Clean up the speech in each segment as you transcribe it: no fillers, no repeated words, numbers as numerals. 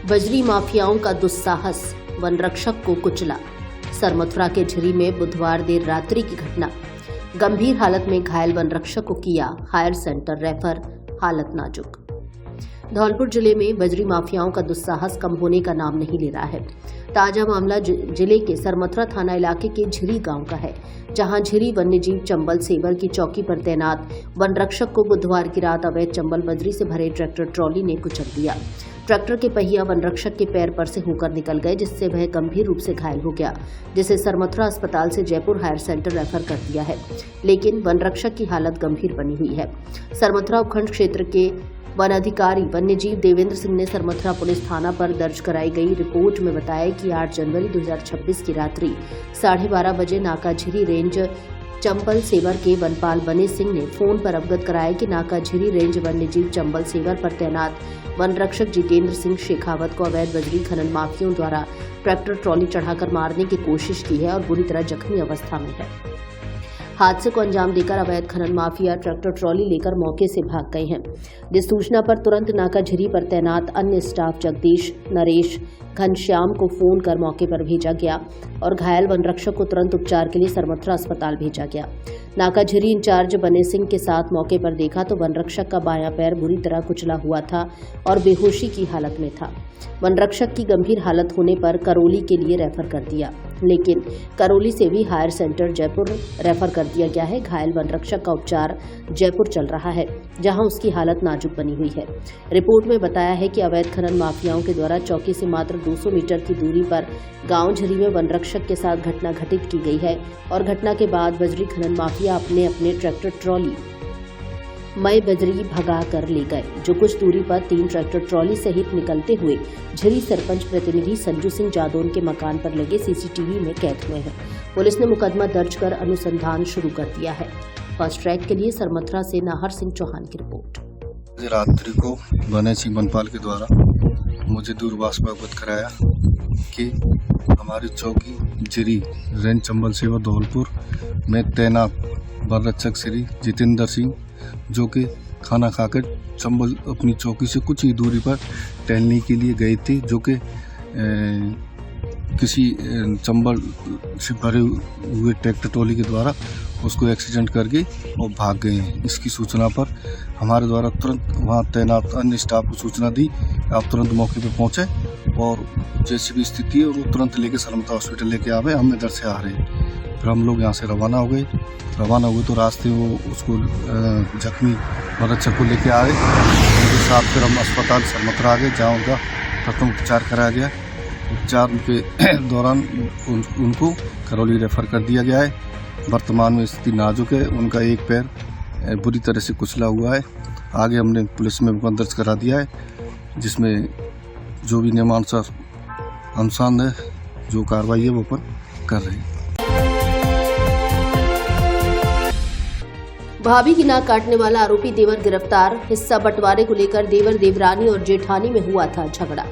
बजरी माफियाओं का दुस्साहस, वन रक्षक को कुचला। सरमथुरा के झिरी में बुधवार देर रात्रि की घटना। गंभीर हालत में घायल वन रक्षक को किया हायर सेंटर रेफर, हालत नाजुक। धौलपुर जिले में बजरी माफियाओं का दुस्साहस कम होने का नाम नहीं ले रहा है। ताजा मामला जिले के सरमथुरा थाना इलाके के झिरी गांव का है, जहां झिरी वन्यजीव चंबल सेवर की चौकी पर तैनात वन रक्षक को बुधवार की रात अवैध चंबल बजरी से भरे ट्रैक्टर ट्रॉली ने कुचल दिया। ट्रैक्टर के पहिया वन रक्षक के पैर पर से होकर निकल गए, जिससे वह गंभीर रूप से घायल हो गया, जिसे सरमथुरा अस्पताल से जयपुर हायर सेंटर रेफर कर दिया है। लेकिन वन रक्षक की हालत गंभीर बनी हुई है। सरमथुरा उपखंड क्षेत्र के वन अधिकारी वन्यजीव देवेंद्र सिंह ने सरमथुरा पुलिस थाना पर दर्ज कराई गई रिपोर्ट में बताया कि 8 जनवरी 2026 की रात्रि 12:30 बजे नाका झिरी रेंज चंबल सेवर के वनपाल बने सिंह ने फोन पर अवगत कराया कि नाका झिरी रेंज वन्यजीव चंबल सेवर पर तैनात वन रक्षक जितेंद्र सिंह शेखावत को अवैध बजरी खनन माफियों द्वारा ट्रैक्टर ट्रॉली चढ़ाकर मारने की कोशिश की है और बुरी तरह जख्मी अवस्था में है। हादसे को अंजाम देकर अवैध खनन माफिया ट्रैक्टर ट्रॉली लेकर मौके से भाग गए हैं। जिस सूचना पर तुरंत नाका झिरी पर तैनात अन्य स्टाफ जगदीश, नरेश, घनश्याम को फोन कर मौके पर भेजा गया और घायल वन रक्षक को तुरंत उपचार के लिए सरमथुरा अस्पताल भेजा गया। नाका झिरी इंचार्ज बने सिंह के साथ मौके पर देखा तो वन रक्षक का बायां पैर बुरी तरह कुचला हुआ था और बेहोशी की हालत में था। वन रक्षक की गंभीर हालत होने पर करौली के लिए रेफर कर दिया, लेकिन करौली से भी हायर सेंटर जयपुर रेफर कर दिया गया है। घायल वन रक्षक का उपचार जयपुर चल रहा है, जहां उसकी हालत नाजुक बनी हुई है। रिपोर्ट में बताया है कि अवैध खनन माफियाओं के द्वारा चौकी से मात्र 200 मीटर की दूरी पर गांव झिरी में वन रक्षक के साथ घटना घटित की गई है और घटना के बाद बजरी खनन माफिया अपने अपने ट्रैक्टर ट्रॉली मई बजरी भगा कर ले गए, जो कुछ दूरी पर 3 ट्रैक्टर ट्रॉली सहित निकलते हुए झिरी सरपंच प्रतिनिधि संजू सिंह जादौन के मकान पर लगे सीसीटीवी में कैद हुए हैं। पुलिस ने मुकदमा दर्ज कर अनुसंधान शुरू कर दिया है। फर्स्ट ट्रैक के लिए सरमथुरा से नाहर सिंह चौहान की रिपोर्ट। रात्रि को बने सिंह वनपाल के द्वारा मुझे दूरभाष में अवगत कराया कि हमारी चौकी झिरी रेंज चंबल सेवा धौलपुर में तैनात वन रक्षक श्री जितेंद्र सिंह, जो कि खाना खाकर चंबल अपनी चौकी से कुछ ही दूरी पर टहलने के लिए गए थे, जो कि किसी चंबल से भरे हुए ट्रैक्टर ट्रॉली के द्वारा उसको एक्सीडेंट करके और भाग गए हैं। इसकी सूचना पर हमारे द्वारा तुरंत वहां तैनात अन्य स्टाफ को सूचना दी। आप तुरंत मौके पर पहुंचे और जैसी भी स्थिति है वो तुरंत लेके सरमथुरा हॉस्पिटल लेके आ गए। हम इधर से आ रहे हैं, फिर हम लोग यहाँ से रवाना हो गए तो रास्ते वो उसको जख्मी वन रक्षक को लेके आ गए। उनके साथ फिर हम अस्पताल सरमथुरा आ गए, जहाँ उनका प्रथम उपचार कराया गया। उपचार के दौरान उनको करौली रेफर कर दिया गया है। वर्तमान में स्थिति नाजुक है, उनका एक पैर बुरी तरह से कुचला हुआ है। आगे हमने पुलिस में मुकदमा दर्ज करा दिया है, जिसमें जो भी नियमानुसार है जो कार्रवाई है वो अपन कर रहे हैं। भाभी की नाक काटने वाला आरोपी देवर गिरफ्तार। हिस्सा बंटवारे को लेकर देवर देवरानी और जेठानी में हुआ था झगड़ा।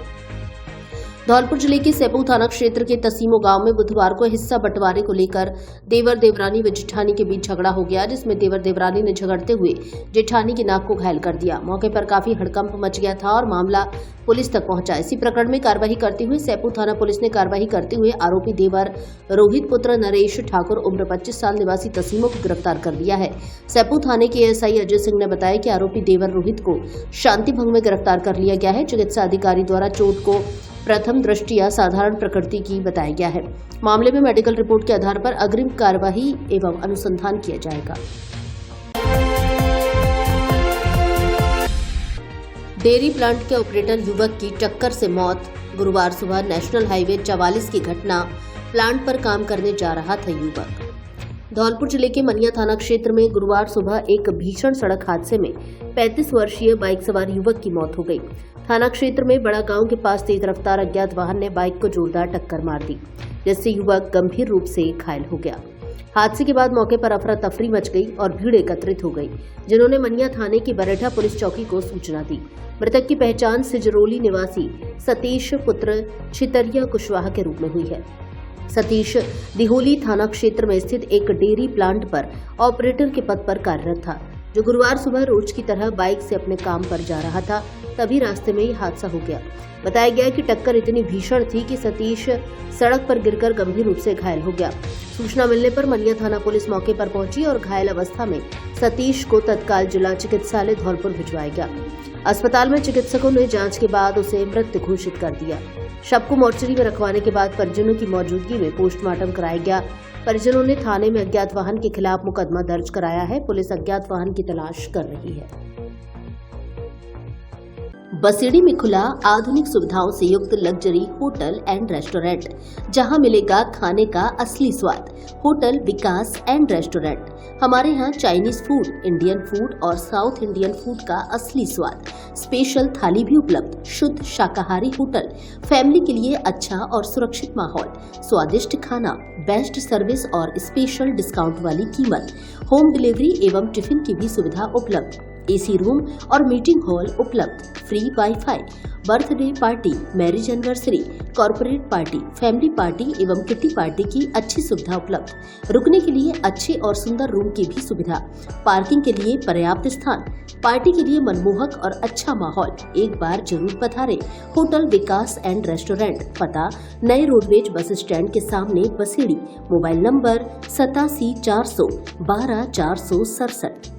धौलपुर जिले के सेपू थाना क्षेत्र के तसीमो गांव में बुधवार को हिस्सा बंटवारे को लेकर देवर देवरानी व जेठानी के बीच झगड़ा हो गया, जिसमें देवर देवरानी ने झगड़ते हुए जेठानी की नाक को घायल कर दिया। मौके पर काफी हड़कंप मच गया था और मामला पुलिस तक पहुंचा। इसी प्रकरण में कार्रवाई करते हुए सेपू थाना पुलिस ने कार्रवाई करते हुए आरोपी देवर रोहित पुत्र नरेश ठाकुर उम्र 25 साल निवासी तसीमो को गिरफ्तार कर लिया है। सेपू थाने के एएसआई अजय सिंह ने बताया कि आरोपी देवर रोहित को शांति भंग में गिरफ्तार कर लिया गया है। चिकित्सा अधिकारी द्वारा चोट को प्रथम दृष्टया साधारण प्रकृति की बताया गया है। मामले में मेडिकल रिपोर्ट के आधार पर अग्रिम कार्यवाही एवं अनुसंधान किया जाएगा। डेयरी प्लांट के ऑपरेटर युवक की टक्कर से मौत। गुरुवार सुबह नेशनल हाईवे 44 की घटना। प्लांट पर काम करने जा रहा था युवक। धौलपुर जिले के मनिया थाना क्षेत्र में गुरुवार सुबह एक भीषण सड़क हादसे में 35 वर्षीय बाइक सवार युवक की मौत हो गई। थाना क्षेत्र में बड़ा गांव के पास तेज रफ्तार अज्ञात वाहन ने बाइक को जोरदार टक्कर मार दी, जिससे युवक गंभीर रूप से घायल हो गया। हादसे के बाद मौके पर अफरा तफरी मच गई और भीड़ एकत्रित हो गई, जिन्होंने मनिया थाने की बरेठा पुलिस चौकी को सूचना दी। मृतक की पहचान सिजरौली निवासी सतीश पुत्र छितरिया कुशवाहा के रूप में हुई है। सतीश दिहोली थाना क्षेत्र में स्थित एक डेयरी प्लांट पर ऑपरेटर के पद पर कार्यरत था, जो गुरुवार सुबह रोज की तरह बाइक से अपने काम पर जा रहा था, तभी रास्ते में ही हादसा हो गया। बताया गया कि टक्कर इतनी भीषण थी कि सतीश सड़क पर गिरकर गंभीर रूप से घायल हो गया। सूचना मिलने पर मनिया थाना पुलिस मौके पर पहुंची और घायल अवस्था में सतीश को तत्काल जिला चिकित्सालय धौलपुर भिजवाया गया। अस्पताल में चिकित्सकों ने जांच के बाद उसे मृत घोषित कर दिया। शव को मोर्चरी में रखवाने के बाद परिजनों की मौजूदगी में पोस्टमार्टम कराया गया। परिजनों ने थाने में अज्ञात वाहन के खिलाफ मुकदमा दर्ज कराया है। पुलिस अज्ञात वाहन की तलाश कर रही है। बसेड़ी में खुला आधुनिक सुविधाओं से युक्त लग्जरी होटल एंड रेस्टोरेंट, जहां मिलेगा खाने का असली स्वाद। Hotel Vikas and restaurant. हमारे यहाँ चाइनीज फूड, इंडियन फूड और साउथ इंडियन फूड का असली स्वाद। स्पेशल थाली भी उपलब्ध। शुद्ध शाकाहारी होटल। फैमिली के लिए अच्छा और सुरक्षित माहौल। स्वादिष्ट खाना, बेस्ट सर्विस और स्पेशल डिस्काउंट वाली कीमत। होम डिलीवरी एवं टिफिन की भी सुविधा उपलब्ध। एसी रूम और मीटिंग हॉल उपलब्ध। Free wifi. Birthday party, marriage anniversary, corporate party, family party एवं किटी पार्टी की अच्छी सुविधा उपलब्ध। रुकने के लिए अच्छे और सुंदर रूम की भी सुविधा। पार्किंग के लिए पर्याप्त स्थान। पार्टी के लिए मनमोहक और अच्छा माहौल। एक बार जरूर पधारें। Hotel Vikas and restaurant. पता नए रोडवेज बस स्टैंड के सामने, बसेड़ी। Mobile number 87 400 12 467।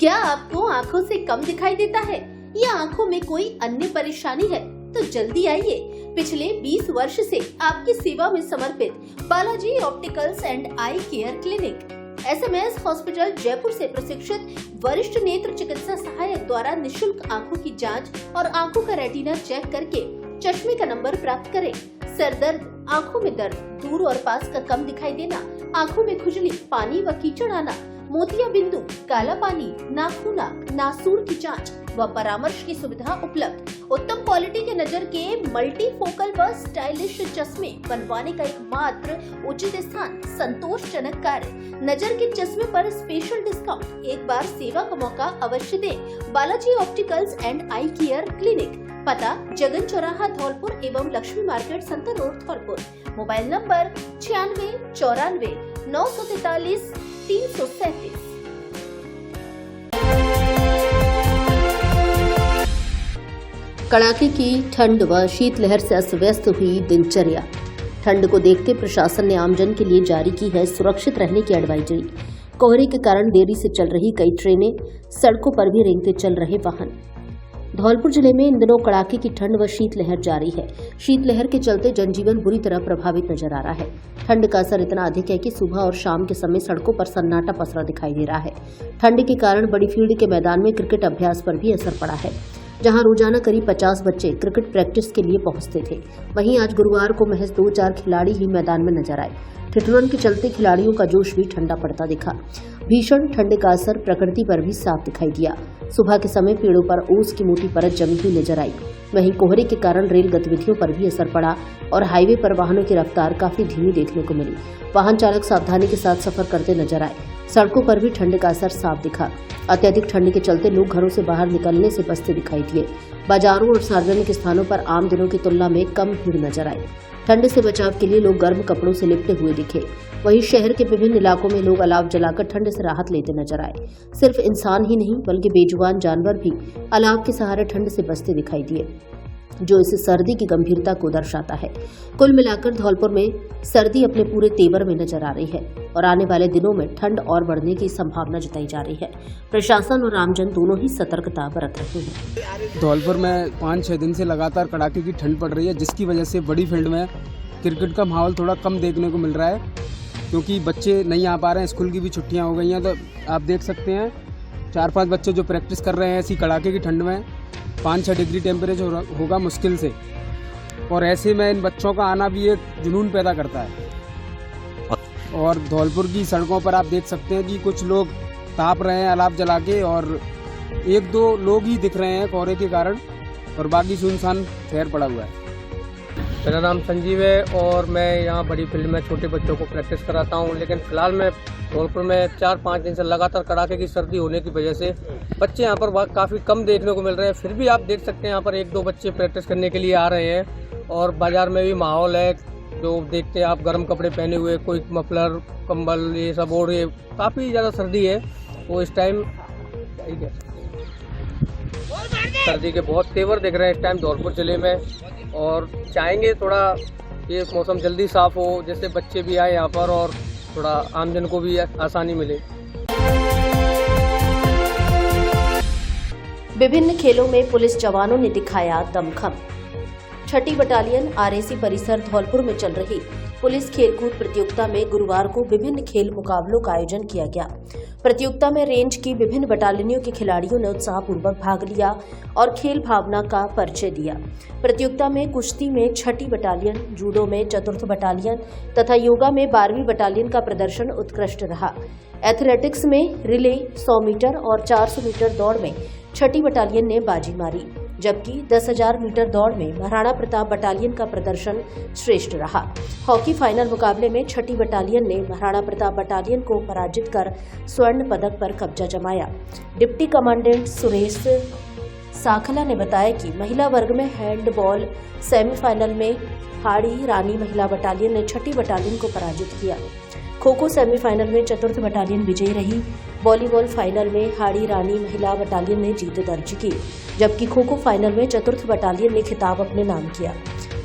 क्या आपको आंखों से कम दिखाई देता है या आंखों में कोई अन्य परेशानी है? तो जल्दी आइए। पिछले 20 वर्ष से आपकी सेवा में समर्पित Balaji opticals and eye care clinic SMS hospital Jaipur से प्रशिक्षित वरिष्ठ नेत्र चिकित्सा सहायक द्वारा निशुल्क आंखों की जांच और आंखों का रेटिना चेक करके चश्मे का नंबर प्राप्त करें। सर दर्द, आंखों में दर्द, दूर और पास का कम दिखाई देना, आंखों में खुजली, पानी व कीचड़ आना, मोतिया बिंदु, काला पानी, नाखूना, नासूर की जांच व परामर्श की सुविधा उपलब्ध। उत्तम क्वालिटी के नजर के मल्टी फोकल व स्टाइलिश चश्मे बनवाने का एकमात्र उचित स्थान। संतोषजनक कार्य। नजर के चश्मे पर स्पेशल डिस्काउंट। एक बार सेवा का मौका अवश्य दें। Balaji opticals and eye care clinic. पता जगन चौराहा धौलपुर एवं Lakshmi market Santar road Dholpur. Mobile number 96 94 943 337। कड़ाके की ठंड व शीतलहर से अस्त व्यस्त हुई दिनचर्या। ठंड को देखते प्रशासन ने आमजन के लिए जारी की है सुरक्षित रहने की एडवाइजरी। कोहरे के कारण देरी से चल रही कई ट्रेनें, सड़कों पर भी रेंगते चल रहे वाहन। धौलपुर जिले में इन दिनों कड़ाके की ठंड व शीतलहर जारी है। शीतलहर के चलते जनजीवन बुरी तरह प्रभावित नजर आ रहा है। ठंड का असर इतना अधिक है कि सुबह और शाम के समय सड़कों पर सन्नाटा पसरा दिखाई दे रहा है। ठंड के कारण बड़ी फील्ड के मैदान में क्रिकेट अभ्यास पर भी असर पड़ा है, जहां रोजाना करीब 50 बच्चे क्रिकेट प्रैक्टिस के लिए पहुंचते थे। वहीं आज गुरुवार को महज 2-4 खिलाड़ी ही मैदान में नजर आए। ठिठुरन के चलते खिलाड़ियों का जोश भी ठंडा पड़ता दिखा। भीषण ठंड का असर प्रकृति पर भी साफ दिखाई दिया। सुबह के समय पेड़ों पर ओस की मोटी परत जमी हुई नजर आई। वहीं कोहरे के कारण रेल गतिविधियों पर भी असर पड़ा और हाईवे पर वाहनों की रफ्तार काफी धीमी देखने को मिली। वाहन चालक सावधानी के साथ सफर करते नजर आए। सड़कों पर भी ठंड का असर साफ दिखा। अत्यधिक ठंड के चलते लोग घरों से बाहर निकलने से बचते दिखाई दिए। बाजारों और सार्वजनिक स्थानों पर आम दिनों की तुलना में कम भीड़ नजर आई। ठंड से बचाव के लिए लोग गर्म कपड़ों से लिपटे हुए दिखे। वहीं शहर के विभिन्न इलाकों में लोग अलाव जलाकर ठंड से राहत लेते नजर आए। सिर्फ इंसान ही नहीं बल्कि बेजुबान जानवर भी अलाव के सहारे ठंड से बचते दिखाई दिए, जो इस सर्दी की गंभीरता को दर्शाता है। कुल मिलाकर धौलपुर में सर्दी अपने पूरे तेवर में नजर आ रही है और आने वाले दिनों में ठंड और बढ़ने की संभावना जताई जा रही है। प्रशासन और आमजन दोनों ही सतर्कता बरत रहे हैं। धौलपुर में 5-6 दिन से लगातार कड़ाके की ठंड पड़ रही है, जिसकी वजह से बड़ी फील्ड में क्रिकेट का माहौल थोड़ा कम देखने को मिल रहा है, क्योंकि बच्चे नहीं आ पा रहे हैं। स्कूल की भी छुट्टियां हो गई हैं, तो आप देख सकते हैं 4-5 बच्चे जो प्रैक्टिस कर रहे हैं ऐसी कड़ाके की ठंड में। 5-6 डिग्री टेम्परेचर होगा मुश्किल से, और ऐसे में इन बच्चों का आना भी एक जुनून पैदा करता है। और धौलपुर की सड़कों पर आप देख सकते हैं कि कुछ लोग ताप रहे हैं अलाव जला के, और 1-2 लोग ही दिख रहे हैं कोहरे के कारण, और बाकी सुनसान शहर पड़ा हुआ है। मेरा नाम संजीव है और मैं यहाँ बड़ी फील्ड में छोटे बच्चों को प्रैक्टिस कराता हूँ। लेकिन फिलहाल मैं धौलपुर में 4-5 दिन से लगातार कड़ाके की सर्दी होने की वजह से बच्चे यहाँ पर काफ़ी कम देखने को मिल रहे हैं। फिर भी आप देख सकते हैं यहाँ पर 1-2 बच्चे प्रैक्टिस करने के लिए आ रहे हैं, और बाज़ार में भी माहौल है, जो देखते हैं आप गर्म कपड़े पहने हुए, कोई मफलर कंबल ये सब ओढ़ रहे, काफ़ी ज़्यादा सर्दी है। वो इस टाइम सर्दी के बहुत तेवर दिख रहे हैं इस टाइम धौलपुर जिले में, और चाहेंगे थोड़ा ये मौसम जल्दी साफ़ हो, जिससे बच्चे भी आए यहाँ पर और थोड़ा आमजन को भी आसानी मिले। विभिन्न खेलों में पुलिस जवानों ने दिखाया दमखम। 6ठी बटालियन आरएसी परिसर धौलपुर में चल रही पुलिस खेलकूद प्रतियोगिता में गुरुवार को विभिन्न खेल मुकाबलों का आयोजन किया गया। प्रतियोगिता में रेंज की विभिन्न बटालियनों के खिलाड़ियों ने उत्साहपूर्वक भाग लिया और खेल भावना का परिचय दिया। प्रतियोगिता में कुश्ती में 6ठी बटालियन, जूडो में 4th बटालियन तथा योगा में 12वीं बटालियन का प्रदर्शन उत्कृष्ट रहा। एथलेटिक्स में रिले, 100 मीटर और 400 मीटर दौड़ में 6ठी बटालियन ने बाजी मारी, जबकि 10,000 मीटर दौड़ में महाराणा प्रताप बटालियन का प्रदर्शन श्रेष्ठ रहा। हॉकी फाइनल मुकाबले में 6ठी बटालियन ने महाराणा प्रताप बटालियन को पराजित कर स्वर्ण पदक पर कब्जा जमाया। डिप्टी कमांडेंट सुरेश साखला ने बताया कि महिला वर्ग में हैंडबॉल सेमीफाइनल में हाड़ी रानी महिला बटालियन ने 6ठी बटालियन को पराजित किया। खो-खो सेमीफाइनल में 4th बटालियन विजयी रही। वॉलीबॉल फाइनल में हाड़ी रानी महिला बटालियन ने जीत दर्ज की, जबकि खो-खो फाइनल में 4th बटालियन ने खिताब अपने नाम किया।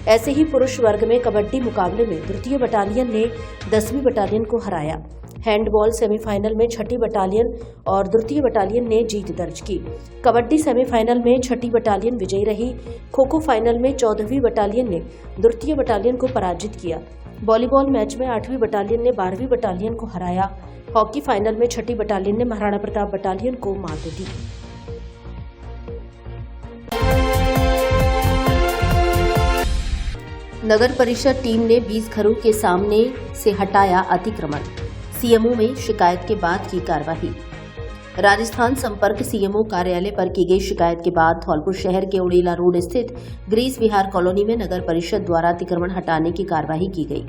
ऐसे ही पुरुष वर्ग में कबड्डी मुकाबले में 3य बटालियन ने 10वीं बटालियन को हराया। हैंडबॉल सेमीफाइनल में 6ठी बटालियन और 2य बटालियन ने जीत दर्ज की। कबड्डी सेमीफाइनल में 6ठी बटालियन विजयी रही। खो-खो फाइनल में 14वीं बटालियन ने 2य बटालियन को पराजित किया। वॉलीबॉल मैच में 8वीं बटालियन ने 12वीं बटालियन को हराया। हॉकी फाइनल में 6ठी बटालियन ने महाराणा प्रताप बटालियन को मात दी। नगर परिषद टीम ने 20 घरों के सामने से हटाया अतिक्रमण। सीएमओ में शिकायत के बाद की कार्रवाई। राजस्थान संपर्क सीएमओ कार्यालय पर की गई शिकायत के बाद धौलपुर शहर के उड़ेला रोड स्थित ग्रीस विहार कॉलोनी में नगर परिषद द्वारा अतिक्रमण हटाने की कार्रवाई की गई।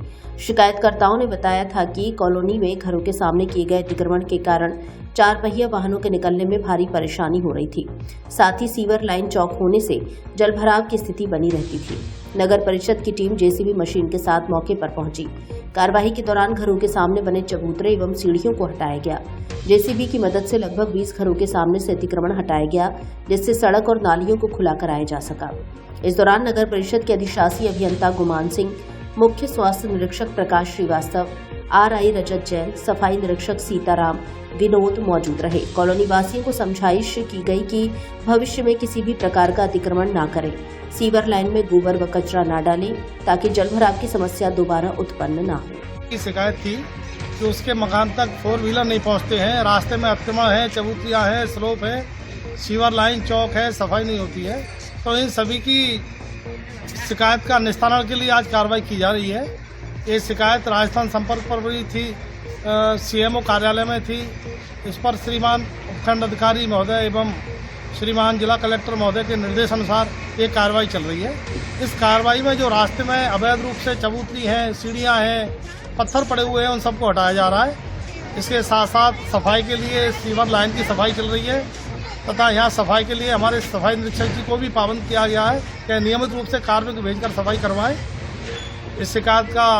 शिकायतकर्ताओं ने बताया था कि कॉलोनी में घरों के सामने किए गए अतिक्रमण के कारण 4 पहिया वाहनों के निकलने में भारी परेशानी हो रही थी। साथ ही सीवर लाइन चौक होने से जलभराव की स्थिति बनी रहती थी। नगर परिषद की टीम जेसीबी मशीन के साथ मौके पर पहुंची। कार्रवाई के दौरान घरों के सामने बने चबूतरे एवं सीढ़ियों को हटाया गया। जेसीबी की मदद से लगभग 20 घरों के सामने से अतिक्रमण हटाया गया, जिससे सड़क और नालियों को खुला कराया जा सका। इस दौरान नगर परिषद के अधिशासी अभियंता गुमान सिंह, मुख्य स्वास्थ्य निरीक्षक प्रकाश श्रीवास्तव, आरआई रजत जैन, सफाई निरीक्षक सीताराम, विनोद मौजूद रहे। कॉलोनी वासियों को समझाइश की गई कि भविष्य में किसी भी प्रकार का अतिक्रमण न करें, सीवर लाइन में गोबर व कचरा न डालें, ताकि जलभराव की समस्या दोबारा उत्पन्न न हो। शिकायत थी कि उसके मकान तक 4 व्हीलर नहीं पहुंचते हैं, रास्ते में अतिक्रमण है, चबूतरियां है, स्लोप है, सीवर लाइन चौक है, सफाई नहीं होती है। तो इन सभी की शिकायत का निस्तारण के लिए आज कार्रवाई की जा रही है। ये शिकायत राजस्थान संपर्क पर भी थी, सीएमओ कार्यालय में थी। इस पर श्रीमान उपखंड अधिकारी महोदय एवं श्रीमान जिला कलेक्टर महोदय के निर्देश अनुसार ये कार्रवाई चल रही है। इस कार्रवाई में जो रास्ते में अवैध रूप से चबूतरी हैं, सीढ़ियां हैं, पत्थर पड़े हुए हैं, उन सबको हटाया जा रहा है। इसके साथ साथ सफाई के लिए सीवर लाइन की सफाई चल रही है तथा यहाँ सफाई के लिए हमारे सफाई निरीक्षक जी को भी पाबंद किया गया है कि नियमित रूप से कार्मिक भेजकर सफाई करवाएं। इस शिकायत का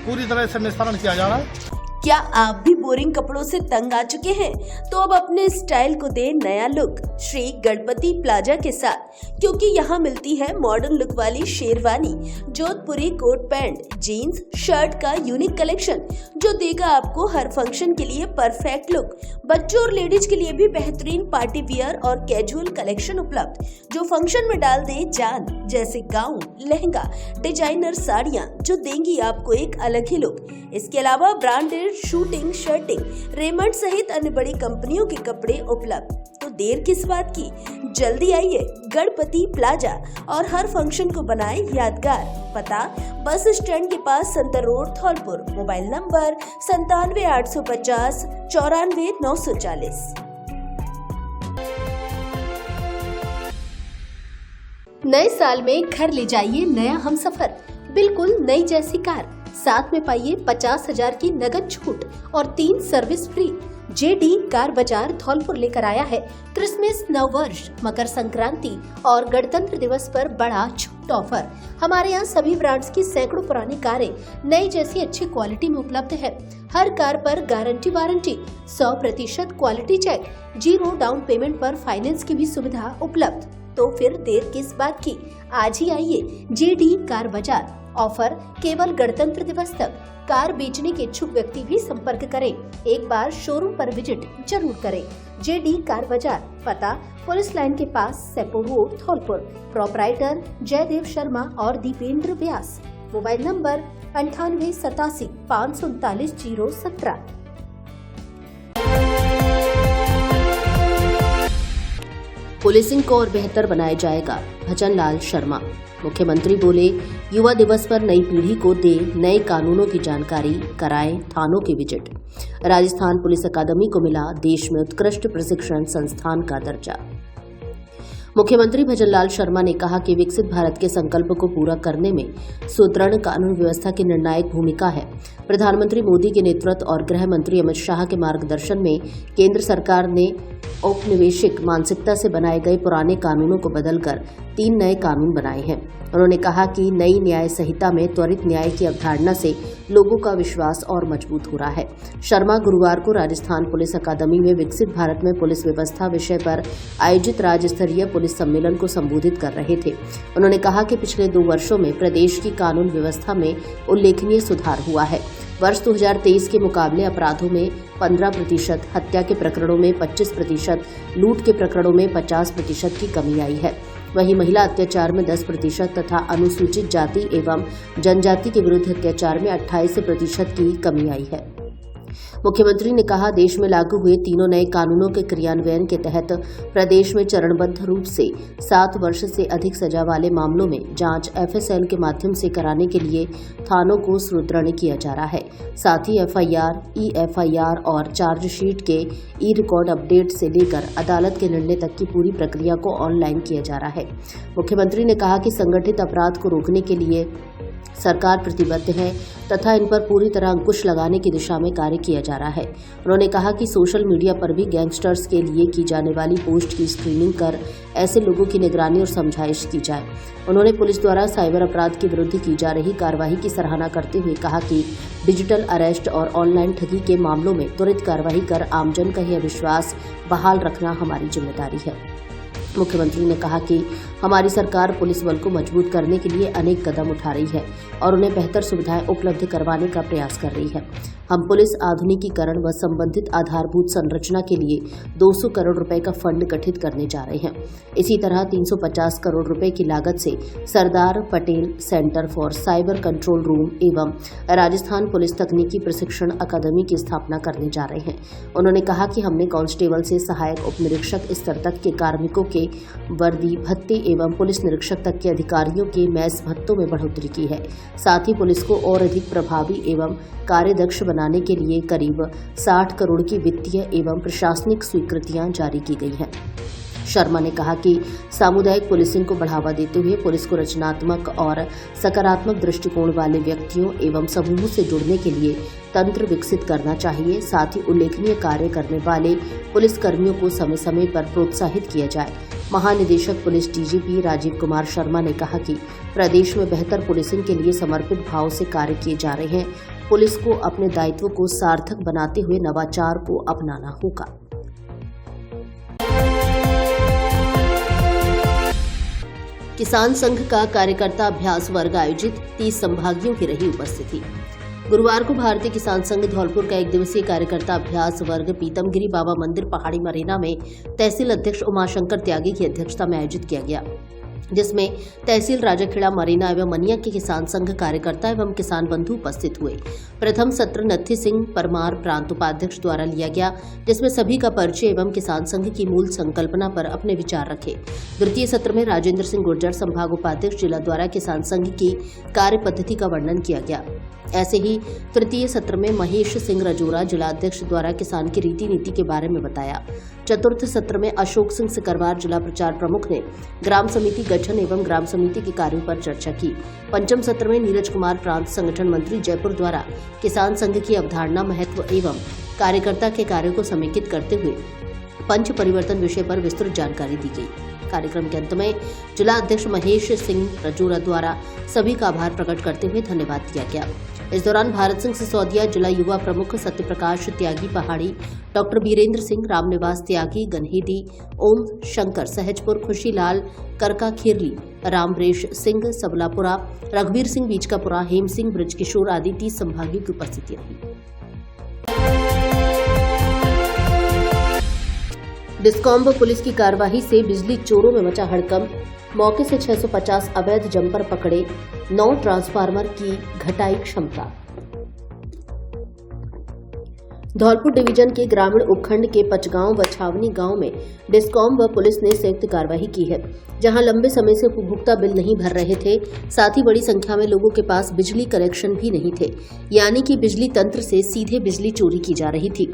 पूरी तरह से निस्तारण किया जा रहा है। क्या आप भी बोरिंग कपड़ों से तंग आ चुके हैं? तो अब अपने स्टाइल को दे नया लुक श्री गणपति प्लाजा के साथ, क्योंकि यहाँ मिलती है मॉडर्न लुक वाली शेरवानी, जोधपुरी कोट पैंट, जीन्स, शर्ट का यूनिक कलेक्शन जो देगा आपको हर फंक्शन के लिए परफेक्ट लुक। बच्चों और लेडीज के लिए भी बेहतरीन पार्टी वियर और कैजुअल कलेक्शन उपलब्ध जो फंक्शन में डाल दे जान, जैसे गाउन, लहंगा, डिजाइनर साड़ियाँ जो देंगी आपको एक अलग ही लुक। इसके अलावा ब्रांडेड शूटिंग, शर्टिंग, रेमंड सहित अन्य बड़ी कंपनियों के कपड़े उपलब्ध। तो देर किस बात की, जल्दी आइए गणपति प्लाजा और हर फंक्शन को बनाए यादगार। पता बस स्टैंड के पास Santar road Dholpur. Mobile number 97 850 94 940। नए साल में घर ले जाइए नया हमसफर, बिल्कुल नई जैसी कार। साथ में पाइए 50,000 की नगद छूट और 3 सर्विस फ्री। जेडी कार बाजार धौलपुर लेकर आया है क्रिसमस, नववर्ष, मकर संक्रांति और गणतंत्र दिवस पर बड़ा छूट ऑफर। हमारे यहाँ सभी ब्रांड्स की सैकड़ों पुरानी कारें नई जैसी अच्छी क्वालिटी में उपलब्ध है। हर कार पर guarantee warranty, 100% quality check, 0 down payment पर फाइनेंस की भी सुविधा उपलब्ध। तो फिर देर किस बात की, आज ही आइए जेडी कार बाजार। ऑफर केवल गणतंत्र दिवस तक। कार बेचने के इच्छुक व्यक्ति भी संपर्क करें। एक बार शोरूम पर विजिट जरूर करें। जेडी कार बाजार, पता पुलिस लाइन के पास, सेपो रोड, धौलपुर। प्रोपराइटर जयदेव शर्मा और Dipendra Vyas. Mobile number 9887 539 017। Policing को और बेहतर बनाया जाएगा, भजन लाल शर्मा। मुख्यमंत्री बोले, युवा दिवस पर नई पीढ़ी को दे नए कानूनों की जानकारी, कराएं थानों की विजिट। राजस्थान पुलिस अकादमी को मिला देश में उत्कृष्ट प्रशिक्षण संस्थान का दर्जा। मुख्यमंत्री भजन लाल शर्मा ने कहा कि विकसित भारत के संकल्प को पूरा करने में सुदृढ़ कानून व्यवस्था की निर्णायक भूमिका है। प्रधानमंत्री मोदी के नेतृत्व और गृह मंत्री अमित शाह के मार्गदर्शन में केंद्र सरकार ने औपनिवेशिक मानसिकता से बनाए गए पुराने कानूनों को बदलकर 3 नए कानून बनाए हैं। उन्होंने कहा कि नई न्याय संहिता में त्वरित न्याय की अवधारणा से लोगों का विश्वास और मजबूत हो रहा है। शर्मा गुरुवार को राजस्थान पुलिस अकादमी में विकसित भारत में पुलिस व्यवस्था विषय पर आयोजित राज्य स्तरीय पुलिस सम्मेलन को संबोधित कर रहे थे। उन्होंने कहा कि पिछले 2 वर्षों में प्रदेश की कानून व्यवस्था में उल्लेखनीय सुधार हुआ है। वर्ष 2023 के मुकाबले अपराधों में 15%, हत्या के प्रकरणों में 25%, लूट के प्रकरणों में 50% की कमी आई है। वहीं महिला अत्याचार में 10% तथा अनुसूचित जाति एवं जनजाति के विरुद्ध अत्याचार में 28% की कमी आई है। मुख्यमंत्री ने कहा, देश में लागू हुए 3 नए कानूनों के क्रियान्वयन के तहत प्रदेश में चरणबद्ध रूप से 7 वर्ष से अधिक सजा वाले मामलों में जांच FSL के माध्यम से कराने के लिए थानों को सुदृढ़ किया जा रहा है। साथ ही FIR, E-FIR और चार्जशीट के ई-रिकॉर्ड अपडेट से लेकर अदालत के निर्णय तक की पूरी प्रक्रिया को ऑनलाइन किया जा रहा है। मुख्यमंत्री ने कहा कि संगठित अपराध को रोकने के लिए सरकार प्रतिबद्ध है तथा इन पर पूरी तरह अंकुश लगाने की दिशा में कार्य किया जा रहा है। उन्होंने कहा कि सोशल मीडिया पर भी गैंगस्टर्स के लिए की जाने वाली पोस्ट की स्क्रीनिंग कर ऐसे लोगों की निगरानी और समझाइश की जाए। उन्होंने पुलिस द्वारा साइबर अपराध के विरुद्ध की जा रही कार्रवाई की सराहना करते हुए कहा कि डिजिटल अरेस्ट और ऑनलाइन ठगी के मामलों में त्वरित कार्रवाई कर आमजन का यह विश्वास बहाल रखना हमारी जिम्मेदारी है। मुख्यमंत्री ने कहा कि हमारी सरकार पुलिस बल को मजबूत करने के लिए अनेक कदम उठा रही है और उन्हें बेहतर सुविधाएं उपलब्ध करवाने का प्रयास कर रही है। हम पुलिस आधुनिकीकरण व संबंधित आधारभूत संरचना के लिए 200 करोड़ रुपए का फंड गठित करने जा रहे हैं। इसी तरह 350 करोड़ रुपए की लागत से Sardar Patel centre for cyber control room एवं राजस्थान पुलिस तकनीकी प्रशिक्षण अकादमी की स्थापना करने जा रहे हैं। उन्होंने कहा कि हमने कांस्टेबल से सहायक उप निरीक्षक स्तर तक के कार्मिकों के वर्दी भत्ते एवं पुलिस निरीक्षक तक के अधिकारियों के मैस भत्तों में बढ़ोतरी की है। साथ ही पुलिस को और अधिक प्रभावी एवं कार्यदक्ष बनाने के लिए करीब 60 करोड़ की वित्तीय एवं प्रशासनिक स्वीकृतियां जारी की गई हैं। शर्मा ने कहा कि सामुदायिक पुलिसिंग को बढ़ावा देते हुए पुलिस को रचनात्मक और सकारात्मक दृष्टिकोण वाले व्यक्तियों एवं समूहों से जुड़ने के लिए तंत्र विकसित करना चाहिए। साथ ही उल्लेखनीय कार्य करने वाले पुलिस कर्मियों को समय समय पर प्रोत्साहित किया जाए। महानिदेशक पुलिस DGP राजीव कुमार शर्मा ने कहा कि प्रदेश में बेहतर पुलिसिंग के लिए समर्पित भाव से कार्य किए जा रहे हैं। पुलिस को अपने दायित्व को सार्थक बनाते हुए नवाचार को अपनाना होगा। किसान संघ का कार्यकर्ता अभ्यास वर्ग आयोजित, 30 संभागियों की रही उपस्थिति। गुरुवार को भारतीय किसान संघ धौलपुर का 1 दिवसीय कार्यकर्ता अभ्यास वर्ग पीतमगिरी बाबा मंदिर पहाड़ी मरेना में तहसील अध्यक्ष उमाशंकर त्यागी की अध्यक्षता में आयोजित किया गया, जिसमें तहसील राजाखेड़ा मरीना एवं मनिया के किसान संघ कार्यकर्ता एवं किसान बंधु उपस्थित हुए। प्रथम सत्र नत्थी सिंह परमार प्रांत उपाध्यक्ष द्वारा लिया गया, जिसमें सभी का परिचय एवं किसान संघ की मूल संकल्पना पर अपने विचार रखे। द्वितीय सत्र में राजेंद्र सिंह गुर्जर संभाग उपाध्यक्ष जिला द्वारा किसान संघ की कार्य पद्धति का वर्णन किया गया। ऐसे ही तृतीय सत्र में महेश सिंह रजोरा जिला अध्यक्ष द्वारा किसान की रीति नीति के बारे में बताया। चतुर्थ सत्र में अशोक सिंह सिकरवार जिला प्रचार प्रमुख ने ग्राम समिति गठन एवं ग्राम समिति के कार्यों पर चर्चा की। पंचम सत्र में नीरज कुमार प्रांत संगठन मंत्री जयपुर द्वारा किसान संघ की अवधारणा, महत्व एवं कार्यकर्ता के कार्यों को समेकित करते हुए पंच परिवर्तन विषय पर विस्तृत जानकारी दी गई। कार्यक्रम के अंत में जिला अध्यक्ष महेश सिंह रजोरा द्वारा सभी का आभार प्रकट करते हुए धन्यवाद दिया गया। इस दौरान भारत सिंह सिसोदिया, जिला युवा प्रमुख सत्यप्रकाश त्यागी पहाड़ी, डॉक्टर बीरेंद्र सिंह, रामनिवास त्यागी, गनहेदी, ओम शंकर सहजपुर, खुशीलाल करका खीरली, रामरेश सिंह सबलापुरा, रघुवीर सिंह बीचकापुरा, हेम सिंह ब्रजकिशोर आदि 30 संभागियों की उपस्थिति रही। डिस्कॉम व पुलिस की कार्यवाही से बिजली चोरों में मचा हड़कंप। मौके से 650 अवैध जंपर पकड़े, 9 ट्रांसफार्मर की घटाई क्षमता। धौलपुर डिवीजन के ग्रामीण उपखंड के पचगांव व छावनी गांव में डिस्कॉम व पुलिस ने संयुक्त कार्रवाई की है, जहां लंबे समय से उपभोक्ता बिल नहीं भर रहे थे, साथ ही बड़ी संख्या में लोगों के पास बिजली कनेक्शन भी नहीं थे, यानी कि बिजली तंत्र से सीधे बिजली चोरी की जा रही थी।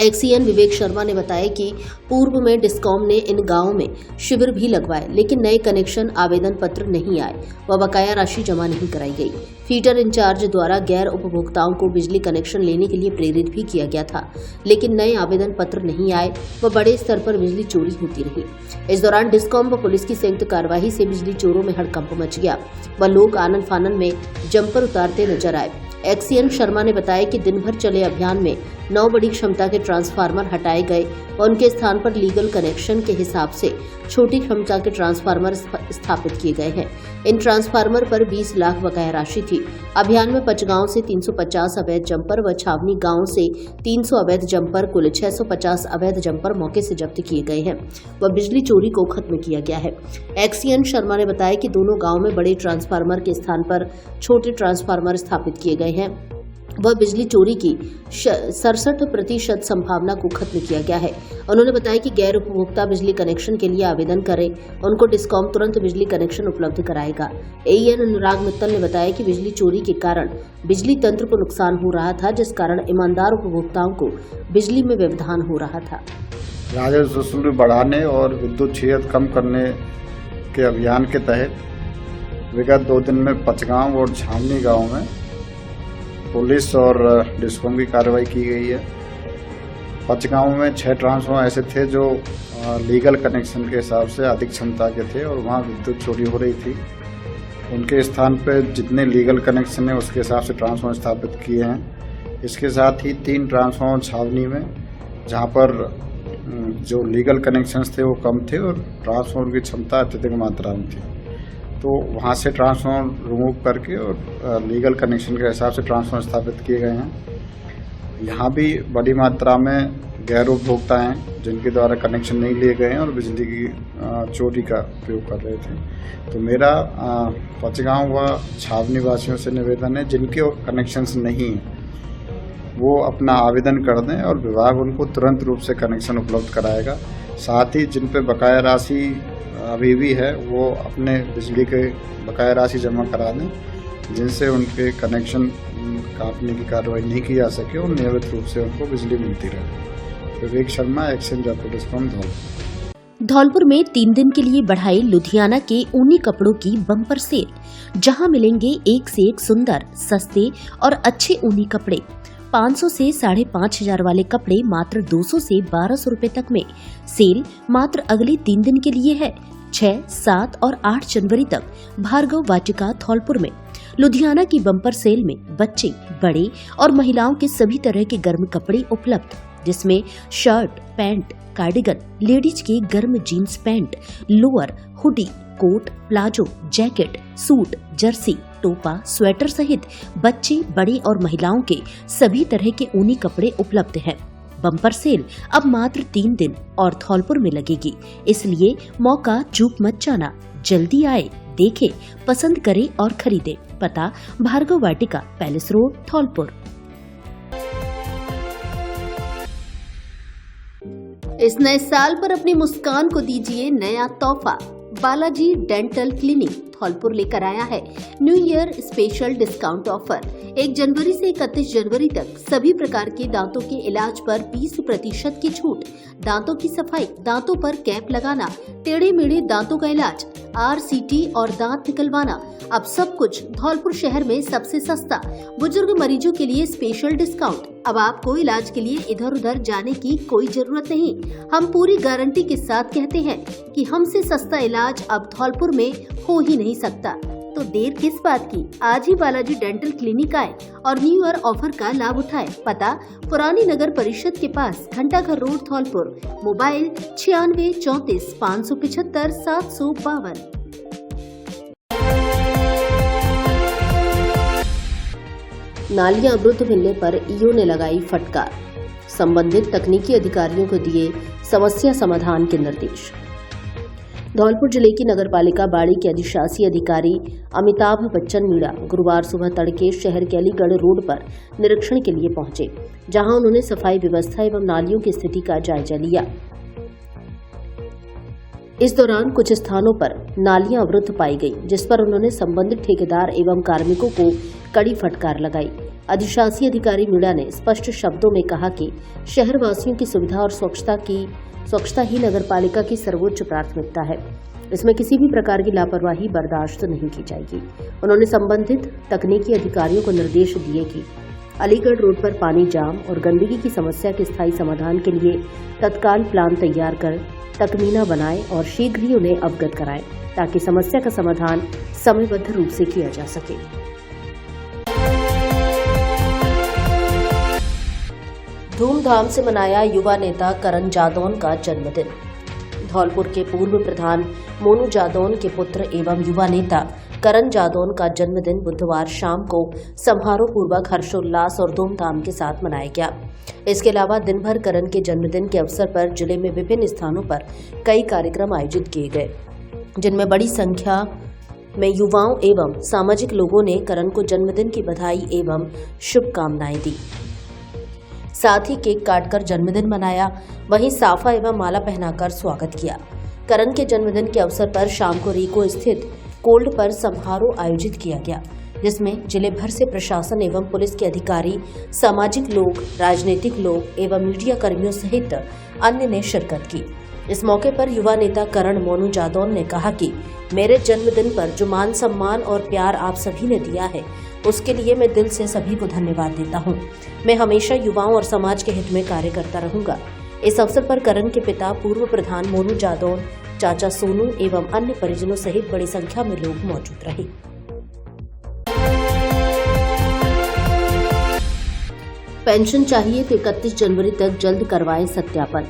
एक्सीएन विवेक शर्मा ने बताया कि पूर्व में डिस्कॉम ने इन गांवों में शिविर भी लगवाए, लेकिन नए कनेक्शन आवेदन पत्र नहीं आए व बकाया राशि जमा नहीं कराई गई। फीडर इंचार्ज द्वारा गैर उपभोक्ताओं को बिजली कनेक्शन लेने के लिए प्रेरित भी किया गया था, लेकिन नए आवेदन पत्र नहीं आए व बड़े स्तर पर बिजली चोरी होती रही। इस दौरान डिस्कॉम व पुलिस की संयुक्त कार्यवाही से बिजली चोरों में हड़कंप मच गया व लोग आनन फानन में जंपर उतारते नजर आए। एक्सीएन शर्मा ने बताया कि दिन भर चले अभियान में 9 बड़ी क्षमता के ट्रांसफार्मर हटाए गए और उनके स्थान पर लीगल कनेक्शन के हिसाब से छोटी क्षमता के ट्रांसफार्मर स्थापित किए गए हैं। इन ट्रांसफार्मर पर 20 लाख बकाया राशि थी। अभियान में पचगांव से 350 अवैध जंपर व छावनी गांव से 300 अवैध जंपर, कुल 650 अवैध जंपर मौके से जब्त किए गए हैं व बिजली चोरी को खत्म किया गया है। एक्सीएन शर्मा ने बताया कि दोनों गाँव में बड़े ट्रांसफार्मर के स्थान पर छोटे ट्रांसफार्मर स्थापित किए गए हैं वह बिजली चोरी की 67% संभावना को खत्म किया गया है। उन्होंने बताया कि गैर उपभोक्ता बिजली कनेक्शन के लिए आवेदन करें, उनको डिस्कॉम तुरंत बिजली कनेक्शन उपलब्ध कराएगा। एईएन अनुराग मित्तल ने बताया कि बिजली चोरी के कारण बिजली तंत्र को नुकसान हो रहा था, जिस कारण ईमानदार उपभोक्ताओं को बिजली में व्यवधान हो रहा था। राजस्व वसूली बढ़ाने और विद्युत क्षय कम करने के अभियान के तहत विगत 2 दिन में पचगांव और छावनी गाँव में पुलिस और डिस्कॉम की कार्रवाई की गई है। पचगांव में 6 ट्रांसफार्मर ऐसे थे जो लीगल कनेक्शन के हिसाब से अधिक क्षमता के थे और वहां विद्युत चोरी हो रही थी। उनके स्थान पर जितने लीगल कनेक्शन है उसके हिसाब से ट्रांसफार्मर स्थापित किए हैं। इसके साथ ही 3 ट्रांसफार्मर छावनी में, जहां पर जो लीगल कनेक्शंस थे वो कम थे और ट्रांसफार्मर की क्षमता अत्यधिक मात्रा में थी, तो वहाँ से ट्रांसफार्मर रिमूव करके और लीगल कनेक्शन के हिसाब से ट्रांसफार्मर स्थापित किए गए हैं। यहाँ भी बड़ी मात्रा में गैर उपभोक्ता हैं जिनके द्वारा कनेक्शन नहीं लिए गए हैं और बिजली की चोरी का प्रयोग कर रहे थे। तो मेरा पचगांव व छावनी वासियों से निवेदन है, जिनके कनेक्शंस नहीं हैं वो अपना आवेदन कर दें और विभाग उनको तुरंत रूप से कनेक्शन उपलब्ध कराएगा। साथ ही जिन पे बकाया राशि अभी भी है वो अपने बिजली के बकाया राशि जमा करा दें, जिनसे उनके कनेक्शन काटने की कार्रवाई नहीं की जा सके और नियमित रूप से उनको बिजली मिलती रहे। Vivek Sharma, XEN Jaipur discom Dholpur. धौलपुर में 3 दिन के लिए बढ़ाई लुधियाना के ऊनी कपड़ों की बम्पर सेल, जहां मिलेंगे एक से एक सुंदर, सस्ते और अच्छे ऊनी कपड़े। 500 से 5,500 वाले कपड़े मात्र 200 से 1,200 रुपए तक में। सेल मात्र अगले 3 दिन के लिए है, 6, 7 और 8 जनवरी तक। भार्गव वाटिका धौलपुर में लुधियाना की बम्पर सेल में बच्चे, बड़े और महिलाओं के सभी तरह के गर्म कपड़े उपलब्ध, जिसमें शर्ट, पैंट, कार्डिगन, लेडीज के गर्म jeans pant, lower, hoodie, coat, palazzo, jacket, suit, jersey, टोपा, स्वेटर सहित बच्चे, बड़े और महिलाओं के सभी तरह के ऊनी कपड़े उपलब्ध हैं। बम्पर सेल अब मात्र 3 दिन और धौलपुर में लगेगी, इसलिए मौका चूक मत जाना। जल्दी आए, देखें, पसंद करें और खरीदें। पता भार्गव वाटिका, पैलेस रोड, धौलपुर। इस नए साल पर अपनी मुस्कान को दीजिए नया तोहफा। बालाजी डेंटल क्लिनिक धौलपुर लेकर आया है new year special discount offer. 1 जनवरी से 31 जनवरी तक सभी प्रकार के दांतों के इलाज पर 20% की छूट। दांतों की सफाई, दांतों पर कैप लगाना, टेढ़े मेढ़े दांतों का इलाज, RCT और दांत निकलवाना, अब सब कुछ धौलपुर शहर में सबसे सस्ता। बुजुर्ग मरीजों के लिए स्पेशल डिस्काउंट। अब आपको इलाज के लिए इधर उधर जाने की कोई जरूरत नहीं। हम पूरी गारंटी के साथ कहते हैं कि हमसे सस्ता इलाज अब धौलपुर में हो ही नहीं सकता। तो देर किस बात की, आज ही बालाजी डेंटल क्लिनिक आए और न्यू ईयर ऑफर का लाभ उठाए। पता पुरानी नगर परिषद के पास, घंटाघर रोड, धौलपुर। मोबाइल 96 34 575 752। नालियां अवरुद्ध मिलने पर ईओ ने लगाई फटकार, संबंधित तकनीकी अधिकारियों को दिए समस्या समाधान के निर्देश। धौलपुर जिले की नगरपालिका बाड़ी के अधिशासी अधिकारी अमिताभ बच्चन मीणा गुरुवार सुबह तड़के शहर के अलीगढ़ रोड पर निरीक्षण के लिए पहुंचे, जहां उन्होंने सफाई व्यवस्था एवं नालियों की स्थिति का जायजा लिया। इस दौरान कुछ स्थानों पर नालियां अवरुद्ध पाई गई, जिस पर उन्होंने संबंधित ठेकेदार एवं कार्मिकों को कड़ी फटकार लगाई। अधिशासी अधिकारी मीणा ने स्पष्ट शब्दों में कहा कि शहरवासियों की सुविधा और स्वच्छता ही नगरपालिका की सर्वोच्च प्राथमिकता है। इसमें किसी भी प्रकार की लापरवाही बर्दाश्त नहीं की जाएगी। उन्होंने संबंधित तकनीकी अधिकारियों को निर्देश दिए कि अलीगढ़ रोड पर पानी जाम और गंदगी की समस्या के स्थायी समाधान के लिए तत्काल प्लान तैयार कर तकमीना बनाएं और शीघ्र ही उन्हें अवगत कराएं, ताकि समस्या का समाधान समयबद्ध रूप से किया जा सके। धूमधाम से मनाया युवा नेता करण जादौन का जन्मदिन। धौलपुर के पूर्व प्रधान मोनू जादौन के पुत्र एवं युवा नेता करण जादौन का जन्मदिन बुधवार शाम को समारोह पूर्वक हर्षोल्लास और धूमधाम के साथ मनाया गया। इसके अलावा दिन भर करण के जन्मदिन के अवसर पर जिले में विभिन्न स्थानों पर कई कार्यक्रम आयोजित किए गए, जिनमें बड़ी संख्या में युवाओं एवं सामाजिक लोगों ने करण को जन्मदिन की बधाई एवं शुभकामनाएं दी। साथ ही केक काटकर जन्मदिन मनाया, वहीं साफा एवं माला पहनाकर स्वागत किया। करण के जन्मदिन के अवसर पर शाम को रीको स्थित कोल्ड पर समारोह आयोजित किया गया, जिसमें जिले भर से प्रशासन एवं पुलिस के अधिकारी, सामाजिक लोग, राजनीतिक लोग एवं मीडिया कर्मियों सहित अन्य ने शिरकत की। इस मौके पर युवा नेता करण मोनू जादौन ने कहा कि मेरे जन्मदिन पर जो मान सम्मान और प्यार आप सभी ने दिया है, उसके लिए मैं दिल से सभी को धन्यवाद देता हूं। मैं हमेशा युवाओं और समाज के हित में कार्य करता रहूंगा। इस अवसर पर करण के पिता पूर्व प्रधान मोनू जादौन, चाचा सोनू एवं अन्य परिजनों सहित बड़ी संख्या में लोग मौजूद रहे। पेंशन चाहिए तो 31 जनवरी तक जल्द करवाएं सत्यापन।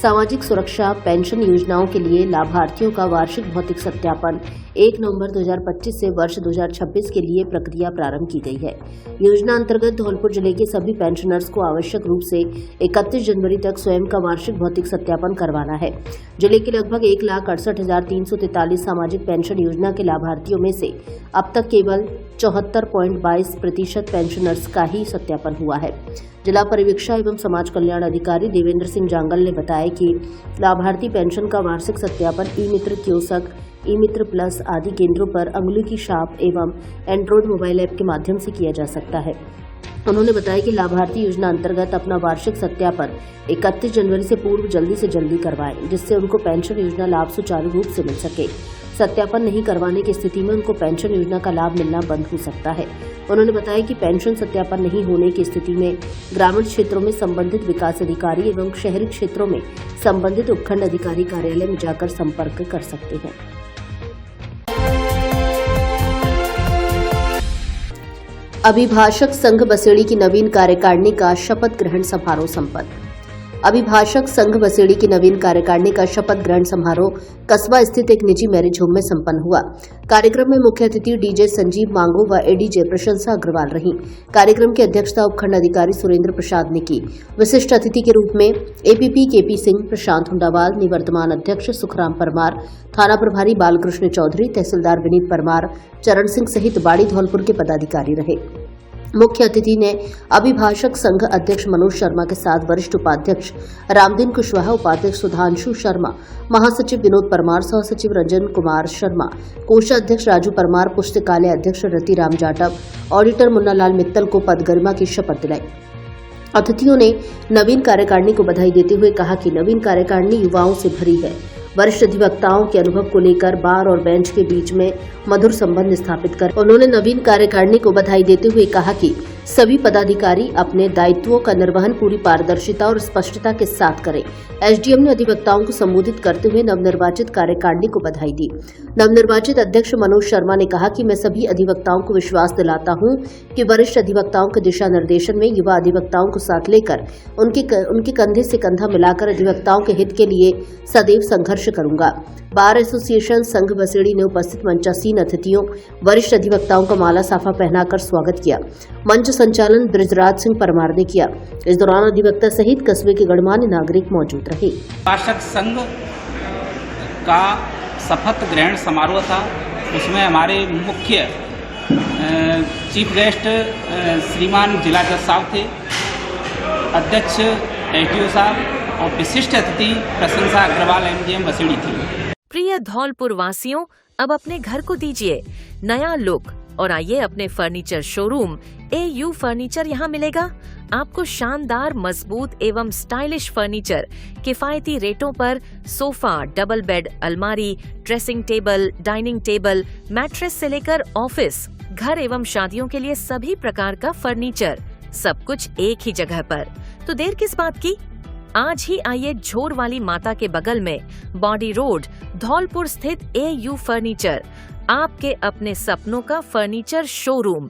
सामाजिक सुरक्षा पेंशन योजनाओं के लिए लाभार्थियों का वार्षिक भौतिक सत्यापन 1 नवंबर 2025 से वर्ष 2026 के लिए प्रक्रिया प्रारंभ की गई है। योजना अंतर्गत धौलपुर जिले के सभी पेंशनर्स को आवश्यक रूप से 31 जनवरी तक स्वयं का वार्षिक भौतिक सत्यापन करवाना है। जिले के लगभग 1,68,343 सामाजिक पेंशन योजना के लाभार्थियों में से अब तक केवल 74.22% पेंशनर्स का ही सत्यापन हुआ है। जिला परिवीक्षा एवं समाज कल्याण अधिकारी देवेंद्र सिंह जांगल ने बताया कि लाभार्थी पेंशन का वार्षिक सत्यापन ई-मित्र कियोस्क, ई-मित्र प्लस आदि केंद्रों पर अंगुली की छाप एवं एंड्रॉइड मोबाइल ऐप के माध्यम से किया जा सकता है। उन्होंने बताया कि लाभार्थी योजना अंतर्गत अपना वार्षिक सत्यापन 31 जनवरी से पूर्व जल्दी से जल्दी करवाएं, जिससे उनको पेंशन योजना लाभ सुचारू रूप से मिल सके। सत्यापन नहीं करवाने की स्थिति में उनको पेंशन योजना का लाभ मिलना बंद हो सकता है। उन्होंने बताया कि पेंशन सत्यापन नहीं होने की स्थिति में ग्रामीण क्षेत्रों में संबंधित विकास अधिकारी एवं शहरी क्षेत्रों में संबंधित उपखंड अधिकारी कार्यालय में जाकर संपर्क कर सकते हैं। अभिभाषक संघ बसेड़ी की नवीन कार्यकारिणी का शपथ ग्रहण समारोह संपन्न। अभिभाषक संघ बसेड़ी की नवीन कार्यकारिणी का शपथ ग्रहण समारोह कस्बा स्थित एक निजी मैरिज होम में संपन्न हुआ। कार्यक्रम में मुख्य अतिथि डीजे संजीव मांगो व एडीजे प्रशंसा अग्रवाल रही। कार्यक्रम की अध्यक्षता उपखंड अधिकारी सुरेंद्र प्रसाद ने की। विशिष्ट अतिथि के रूप में एपीपी केपी सिंह, प्रशांत हुंडावाल, निवर्तमान अध्यक्ष सुखराम परमार, थाना प्रभारी बालकृष्ण चौधरी, तहसीलदार विनीत परमार, चरण सिंह सहित बाड़ी धौलपुर के पदाधिकारी रहे। मुख्य अतिथि ने अभिभाषक संघ अध्यक्ष मनोज शर्मा के साथ वरिष्ठ उपाध्यक्ष रामदीन कुशवाहा, उपाध्यक्ष सुधांशु शर्मा, महासचिव विनोद परमार, सहसचिव रंजन कुमार शर्मा, कोषाध्यक्ष राजू परमार, पुस्तकालय अध्यक्ष रतिराम जाटव, ऑडिटर मुन्नालाल मित्तल को पद गरिमा की शपथ दिलाई। अतिथियों ने नवीन कार्यकारिणी को बधाई देते हुए कहा कि नवीन कार्यकारिणी युवाओं से भरी है वरिष्ठ अधिवक्ताओं के अनुभव को लेकर बार और बेंच के बीच में मधुर संबंध स्थापित कर उन्होंने नवीन कार्यकारिणी को बधाई देते हुए कहा कि सभी पदाधिकारी अपने दायित्वों का निर्वहन पूरी पारदर्शिता और स्पष्टता के साथ करें। एसडीएम ने अधिवक्ताओं को संबोधित करते हुए नवनिर्वाचित कार्यकारिणी को बधाई दी। नवनिर्वाचित अध्यक्ष मनोज शर्मा ने कहा कि मैं सभी अधिवक्ताओं को विश्वास दिलाता हूं कि वरिष्ठ अधिवक्ताओं के दिशा निर्देशन में युवा अधिवक्ताओं को साथ लेकर उनके कंधे से कंधा मिलाकर अधिवक्ताओं के हित के लिए सदैव संघर्ष करूंगा। बार एसोसिएशन संघ बसेड़ी ने उपस्थित मंचासीन अतिथियों वरिष्ठ अधिवक्ताओं का माला साफा पहनाकर स्वागत किया। मंच संचालन बृजराज सिंह परमार ने किया। इस दौरान अधिवक्ता सहित कस्बे के गणमान्य नागरिक मौजूद रहे। शासक संघ का शपथ ग्रहण समारोह था, उसमें हमारे मुख्य चीफ गेस्ट श्रीमान जिला जज साहब थे, अध्यक्ष एसडीओ साहब और विशिष्ट अतिथि प्रशंसा अग्रवाल एमजीएम बसेड़ी थी। प्रिय धौलपुर वासियों, अब अपने घर को दीजिए नया लुक और आइए अपने फर्नीचर शोरूम AU फर्नीचर यहाँ मिलेगा। आपको शानदार, मजबूत एवं स्टाइलिश फर्नीचर किफायती रेटों पर सोफा, डबल बेड, अलमारी, dressing table, dining table, mattress से लेकर ऑफिस, घर एवं शादियों के लिए सभी प्रकार का फर्नीचर, सब कुछ एक ही जगह पर। तो देर किस बात की, आज ही आइए झोर वाली माता के बगल में बॉडी रोड धौलपुर स्थित AU फर्नीचर, आपके अपने सपनों का फर्नीचर शोरूम।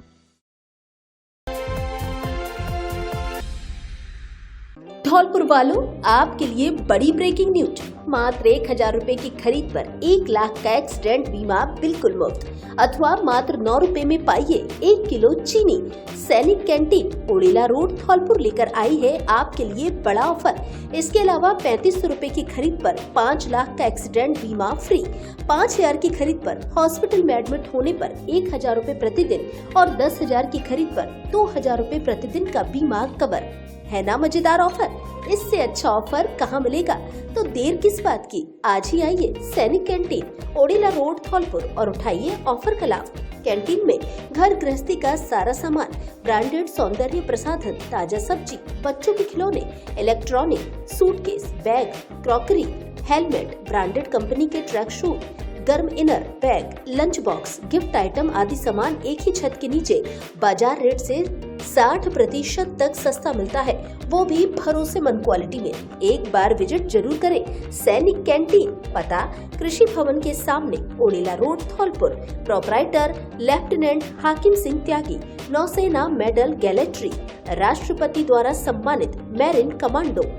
धौलपुर वालों, आपके लिए बड़ी ब्रेकिंग न्यूज। मात्र 1000 रुपए की खरीद पर 1 लाख का एक्सीडेंट बीमा बिल्कुल मुफ्त, अथवा मात्र 9 रुपए में पाइए 1 किलो चीनी। सैनिक कैंटीन ओड़ेला रोड धौलपुर लेकर आई है आपके लिए बड़ा ऑफर। इसके अलावा 3500 रुपए की खरीद पर 5 लाख का एक्सीडेंट बीमा फ्री। 5000 की खरीद पर हॉस्पिटल में एडमिट होने पर 1000 रुपए प्रतिदिन और 10,000 की खरीद पर 2000 रुपए प्रतिदिन का बीमा कवर। है ना मजेदार ऑफर? इससे अच्छा ऑफर कहाँ मिलेगा? तो देर किस बात की, आज ही आइए सैनिक कैंटीन ओड़ेला रोड धौलपुर और उठाइए ऑफर का लाभ। कैंटीन में घर गृहस्थी का सारा सामान, ब्रांडेड सौंदर्य प्रसाधन, ताजा सब्जी, बच्चों के खिलौने, electronic, suitcase, bag, crockery, helmet, branded company के ट्रैक शूट, गर्म inner, bag, lunch box, gift item आदि सामान एक ही छत के नीचे बाजार रेट से 60% तक सस्ता मिलता है, वो भी भरोसेमंद क्वालिटी में। एक बार विजिट जरूर करें। सैनिक कैंटीन, पता कृषि भवन के सामने ओड़ेला रोड धौलपुर। प्रोपराइटर लेफ्टिनेंट हाकिम सिंह त्यागी, नौसेना मेडल गैलेट्री, राष्ट्रपति द्वारा सम्मानित मैरिन कमांडो।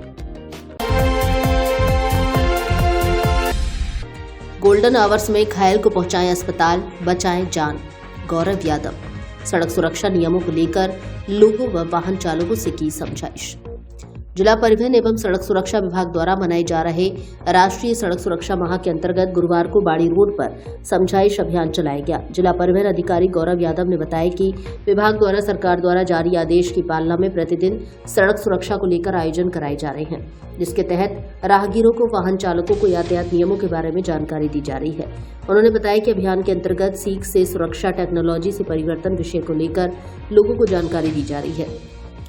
गोल्डन आवर्स में घायल को पहुंचाएं अस्पताल, बचाएं जान। गौरव यादव। सड़क सुरक्षा नियमों को लेकर लोगों व वाहन चालकों से की समझाइश। जिला परिवहन एवं सड़क सुरक्षा विभाग द्वारा मनाए जा रहे राष्ट्रीय सड़क सुरक्षा माह के अंतर्गत गुरुवार को बाड़ी रोड पर समझाइश अभियान चलाया गया। जिला परिवहन अधिकारी गौरव यादव ने बताया कि विभाग द्वारा सरकार द्वारा जारी आदेश की पालना में प्रतिदिन सड़क सुरक्षा को लेकर आयोजन कराए जा रहे हैं, जिसके तहत राहगीरों को, वाहन चालकों को यातायात नियमों के बारे में जानकारी दी जा रही है। उन्होंने बताया कि अभियान के अंतर्गत सीख से सुरक्षा, टेक्नोलॉजी से परिवर्तन विषय को लेकर लोगों को जानकारी दी जा रही है।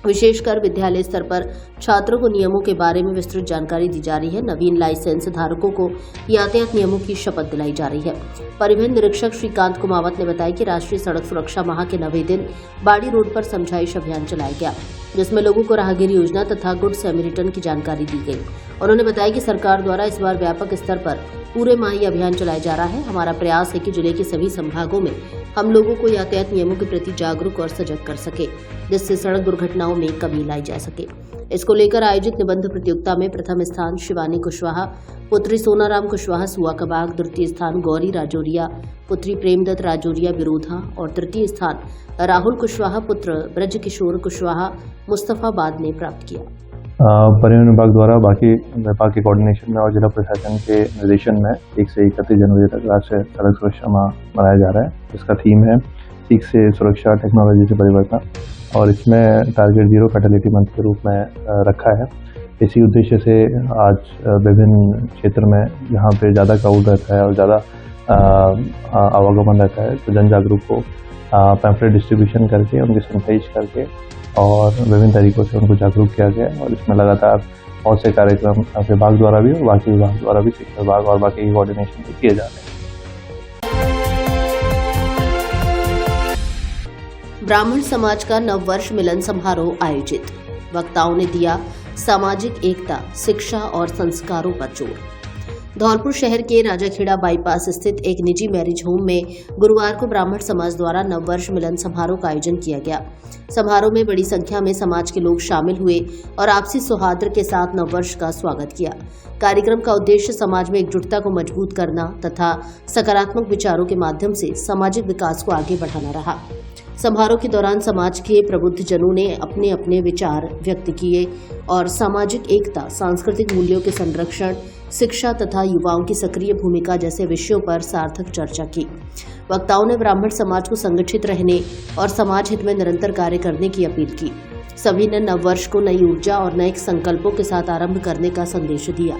विशेषकर विद्यालय स्तर पर छात्रों को नियमों के बारे में विस्तृत जानकारी दी जा रही है। नवीन लाइसेंस धारकों को यातायात नियमों की शपथ दिलाई जा रही है। परिवहन निरीक्षक श्रीकांत कुमावत ने बताया कि राष्ट्रीय सड़क सुरक्षा माह के 9वें दिन बाड़ी रोड पर समझाइश अभियान चलाया गया, जिसमें लोगों को राहगीर योजना तथा गुड सैमरिटन की जानकारी दी गई। उन्होंने बताया कि सरकार द्वारा इस बार व्यापक स्तर पर पूरे माह ये अभियान चलाया जा रहा है। हमारा प्रयास है कि जिले के सभी संभागों में हम लोगों को यातायात नियमों के प्रति जागरूक और सजग कर सके, जिससे सड़क दुर्घटनाओं में कमी लाई जा सके। इसको लेकर आयोजित निबंध प्रतियोगिता में प्रथम स्थान शिवानी कुशवाहा पुत्री सोनाराम कुशवाहा सुआ कबाग, द्वितीय स्थान गौरी राजौरिया पुत्री प्रेमदत्त राजौरिया बिरोधा और तृतीय स्थान राहुल कुशवाहा पुत्र ब्रजकिशोर कुशवाहा मुस्तफाबाद ने प्राप्त किया। परिवहन विभाग द्वारा बाकी विभाग के कोऑर्डिनेशन में और जिला प्रशासन के निर्देशन में 1 से 31 जनवरी तक राष्ट्रीय सड़क सुरक्षा माह मनाया जा रहा है। इसका थीम है सीख से सुरक्षा, टेक्नोलॉजी से परिवर्तन, और इसमें टारगेट 0 फैटेलिटी मंथ के रूप में रखा है। इसी उद्देश्य से आज विभिन्न क्षेत्र में जहाँ पे ज़्यादा क्राउड रहता है और ज़्यादा आवागमन रहता है, तो जन जागरूक को पैम्फलेट डिस्ट्रीब्यूशन करके, उनकी समझाइश करके और विभिन्न तरीकों से उनको जागरूक किया गया। और इसमें लगातार बहुत से कार्यक्रम विभाग द्वारा भी और बाकी विभाग द्वारा भी, शिक्षा विभाग और बाकी कोऑर्डिनेशन भी किए जा रहे हैं। ब्राह्मण समाज का नववर्ष मिलन समारोह आयोजित, वक्ताओं ने दिया सामाजिक एकता, शिक्षा और संस्कारों पर जोर। धौलपुर शहर के राजाखेड़ा बाईपास स्थित एक निजी मैरिज होम में गुरुवार को ब्राह्मण समाज द्वारा नववर्ष मिलन समारोह का आयोजन किया गया। समारोह में बड़ी संख्या में समाज के लोग शामिल हुए और आपसी सौहार्द के साथ नववर्ष का स्वागत किया। कार्यक्रम का उद्देश्य समाज में एकजुटता को मजबूत करना तथा सकारात्मक विचारों के माध्यम से सामाजिक विकास को आगे बढ़ाना रहा। समारोह के दौरान समाज के प्रबुद्ध जनों ने अपने अपने विचार व्यक्त किए और सामाजिक एकता, सांस्कृतिक मूल्यों के संरक्षण, शिक्षा तथा युवाओं की सक्रिय भूमिका जैसे विषयों पर सार्थक चर्चा की। वक्ताओं ने ब्राह्मण समाज को संगठित रहने और समाज हित में निरंतर कार्य करने की अपील की। सभी ने नववर्ष को नई ऊर्जा और नए संकल्पों के साथ आरंभ करने का संदेश दिया।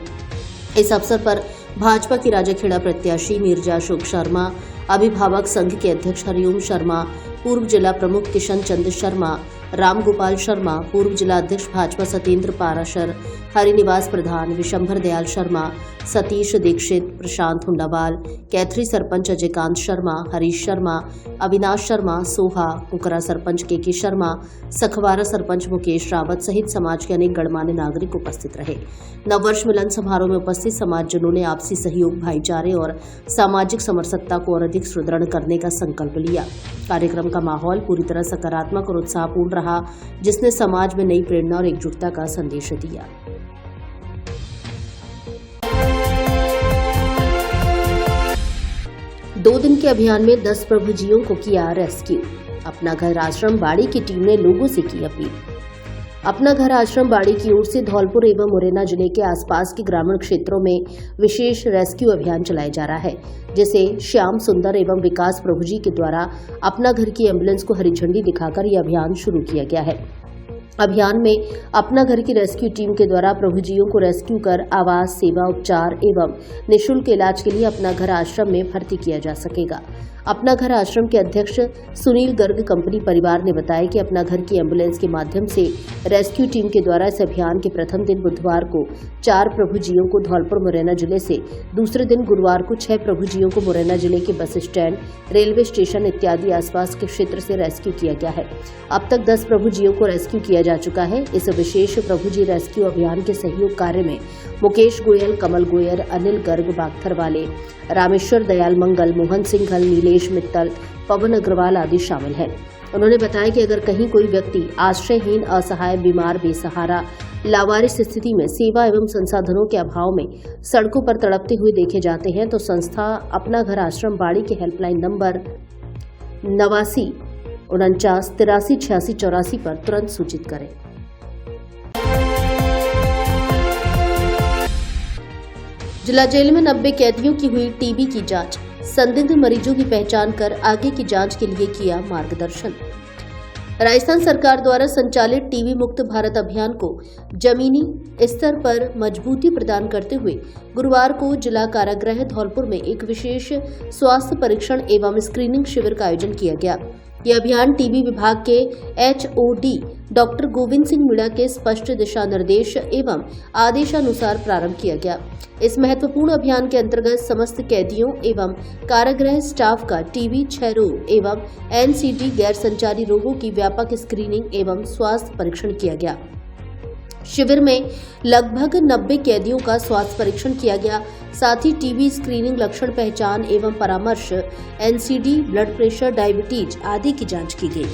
इस अवसर पर भाजपा की राजाखेड़ा प्रत्याशी नीरजा अशोक शर्मा, अभिभावक संघ के अध्यक्ष हरिओम शर्मा, पूर्व जिला प्रमुख किशन चंद शर्मा, रामगोपाल शर्मा, पूर्व जिला अध्यक्ष भाजपा सत्येंद्र पाराशर, हरिनिवास प्रधान, विशंभर दयाल शर्मा, सतीश दीक्षित, प्रशांत हुंडावाल, कैथरी सरपंच अजयकांत शर्मा, हरीश शर्मा, अविनाश शर्मा, सोहा, कुकरा सरपंच के शर्मा, सखवारा सरपंच मुकेश रावत सहित समाज के अनेक गणमान्य नागरिक उपस्थित रहे। नववर्ष मिलन समारोह में उपस्थित समाजजनों ने आपसी सहयोग, भाईचारे और सामाजिक समरसत्ता को और अधिक सुदृढ़ करने का संकल्प लिया। कार्यक्रम का माहौल पूरी तरह सकारात्मक और उत्साहपूर्ण रहा, जिसने समाज में नई प्रेरणा और एकजुटता का संदेश दिया। दो दिन के अभियान में 10 प्रभुजियों को किया रेस्क्यू। अपना घर आश्रम बाड़ी की टीम ने लोगों से की अपील। अपना घर आश्रम बाड़ी की ओर से धौलपुर एवं मुरैना जिले के आसपास के ग्रामीण क्षेत्रों में विशेष रेस्क्यू अभियान चलाया जा रहा है, जिसे श्याम सुंदर एवं विकास प्रभुजी के द्वारा अपना घर की एम्बुलेंस को हरी झंडी दिखाकर यह अभियान शुरू किया गया है। अभियान में अपना घर की रेस्क्यू टीम के द्वारा प्रभुजियों को रेस्क्यू कर आवास, सेवा, उपचार एवं निःशुल्क इलाज के लिए अपना घर आश्रम में भर्ती किया जा सकेगा। अपना घर आश्रम के अध्यक्ष सुनील गर्ग कंपनी परिवार ने बताया कि अपना घर की एम्बुलेंस के माध्यम से रेस्क्यू टीम के द्वारा इस अभियान के प्रथम दिन बुधवार को 4 प्रभुजियों को धौलपुर मुरैना जिले से, दूसरे दिन गुरुवार को 6 प्रभुजियों को मुरैना जिले के बस स्टैंड, रेलवे स्टेशन इत्यादि आसपास के क्षेत्र से रेस्क्यू किया गया है। अब तक 10 प्रभुजियों को रेस्क्यू किया जा चुका है। इस विशेष प्रभुजी रेस्क्यू अभियान के सहयोग कार्य में मुकेश गोयल, कमल गोयल, अनिल गर्ग बागथर वाले, रामेश्वर दयाल मंगल, मोहन सिंघल, नीलेश मित्तल, पवन अग्रवाल आदि शामिल हैं। उन्होंने बताया कि अगर कहीं कोई व्यक्ति आश्रयहीन, असहाय, बीमार, बेसहारा, लावारिस स्थिति में सेवा एवं संसाधनों के अभाव में सड़कों पर तड़पते हुए देखे जाते हैं तो संस्था अपना घर आश्रम बाड़ी के हेल्पलाइन नंबर 89 49 83 86 84 पर तुरंत सूचित करें। जिला जेल में 90 कैदियों की हुई टीबी की जांच। संदिग्ध मरीजों की पहचान कर आगे की जांच के लिए किया मार्गदर्शन। राजस्थान सरकार द्वारा संचालित टीबी मुक्त भारत अभियान को जमीनी स्तर पर मजबूती प्रदान करते हुए गुरुवार को जिला कारागृह धौलपुर में एक विशेष स्वास्थ्य परीक्षण एवं स्क्रीनिंग शिविर का आयोजन किया गया। यह अभियान टीबी विभाग के HOD डॉक्टर गोविंद सिंह मीणा के स्पष्ट दिशा निर्देश एवं आदेशानुसार प्रारंभ किया गया। इस महत्वपूर्ण अभियान के अंतर्गत समस्त कैदियों एवं कारागृह स्टाफ का टीबी, क्षय रोग एवं NCD गैर संचारी रोगों की व्यापक स्क्रीनिंग एवं स्वास्थ्य परीक्षण किया गया। शिविर में लगभग 90 कैदियों का स्वास्थ्य परीक्षण किया गया। साथ ही टीबी स्क्रीनिंग, लक्षण पहचान एवं परामर्श, NCD, ब्लड प्रेशर, डायबिटीज आदि की जांच की गई।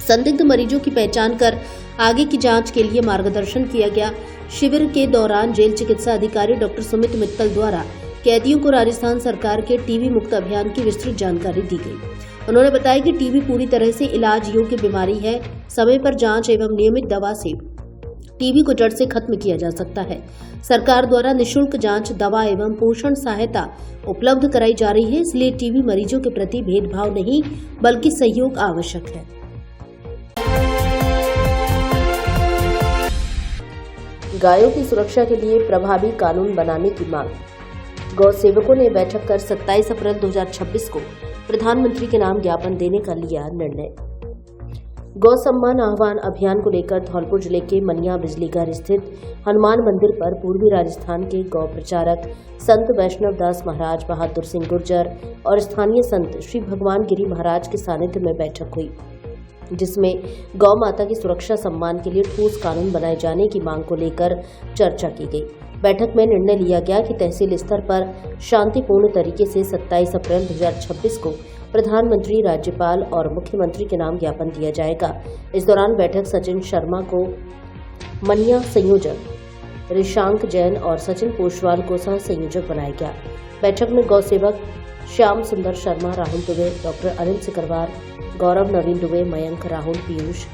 संदिग्ध मरीजों की पहचान कर आगे की जांच के लिए मार्गदर्शन किया गया। शिविर के दौरान जेल चिकित्सा अधिकारी डॉक्टर सुमित मित्तल द्वारा कैदियों को राजस्थान सरकार के टीबी मुक्त अभियान की विस्तृत जानकारी दी गई। उन्होंने बताया कि टीबी पूरी तरह से इलाज योग्य बीमारी है। समय पर जांच एवं नियमित दवा से टीबी को जड़ से खत्म किया जा सकता है। सरकार द्वारा निःशुल्क जांच, दवा एवं पोषण सहायता उपलब्ध कराई जा रही है, इसलिए टीबी मरीजों के प्रति भेदभाव नहीं बल्कि सहयोग आवश्यक है। गायों की सुरक्षा के लिए प्रभावी कानून बनाने की मांग। गौ सेवकों ने बैठक कर 27 अप्रैल 2026 को प्रधानमंत्री के नाम ज्ञापन देने का लिया निर्णय। गौ सम्मान आह्वान अभियान को लेकर धौलपुर जिले के मनिया बिजलीघर स्थित हनुमान मंदिर पर पूर्वी राजस्थान के गौ प्रचारक संत वैष्णव दास महाराज बहादुर सिंह गुर्जर और स्थानीय संत श्री भगवान गिरी महाराज के सानिध्य में बैठक हुई, जिसमें गौ माता की सुरक्षा सम्मान के लिए ठोस कानून बनाए जाने की मांग को लेकर चर्चा की गई। बैठक में निर्णय लिया गया कि तहसील स्तर पर शांतिपूर्ण तरीके से 27 अप्रैल 2026 को प्रधानमंत्री, राज्यपाल और मुख्यमंत्री के नाम ज्ञापन दिया जाएगा। इस दौरान बैठक सचिन शर्मा को मनिया संयोजक, ऋषांक जैन और सचिन पोशवाल को सह संयोजक बनाया गया। बैठक में गौ सेवक श्याम सुंदर शर्मा, राहुल दुबे, डॉक्टर अनिल सिकरवार, गौरव नवीन दुबे, मयंक, राहुल, पीयूष,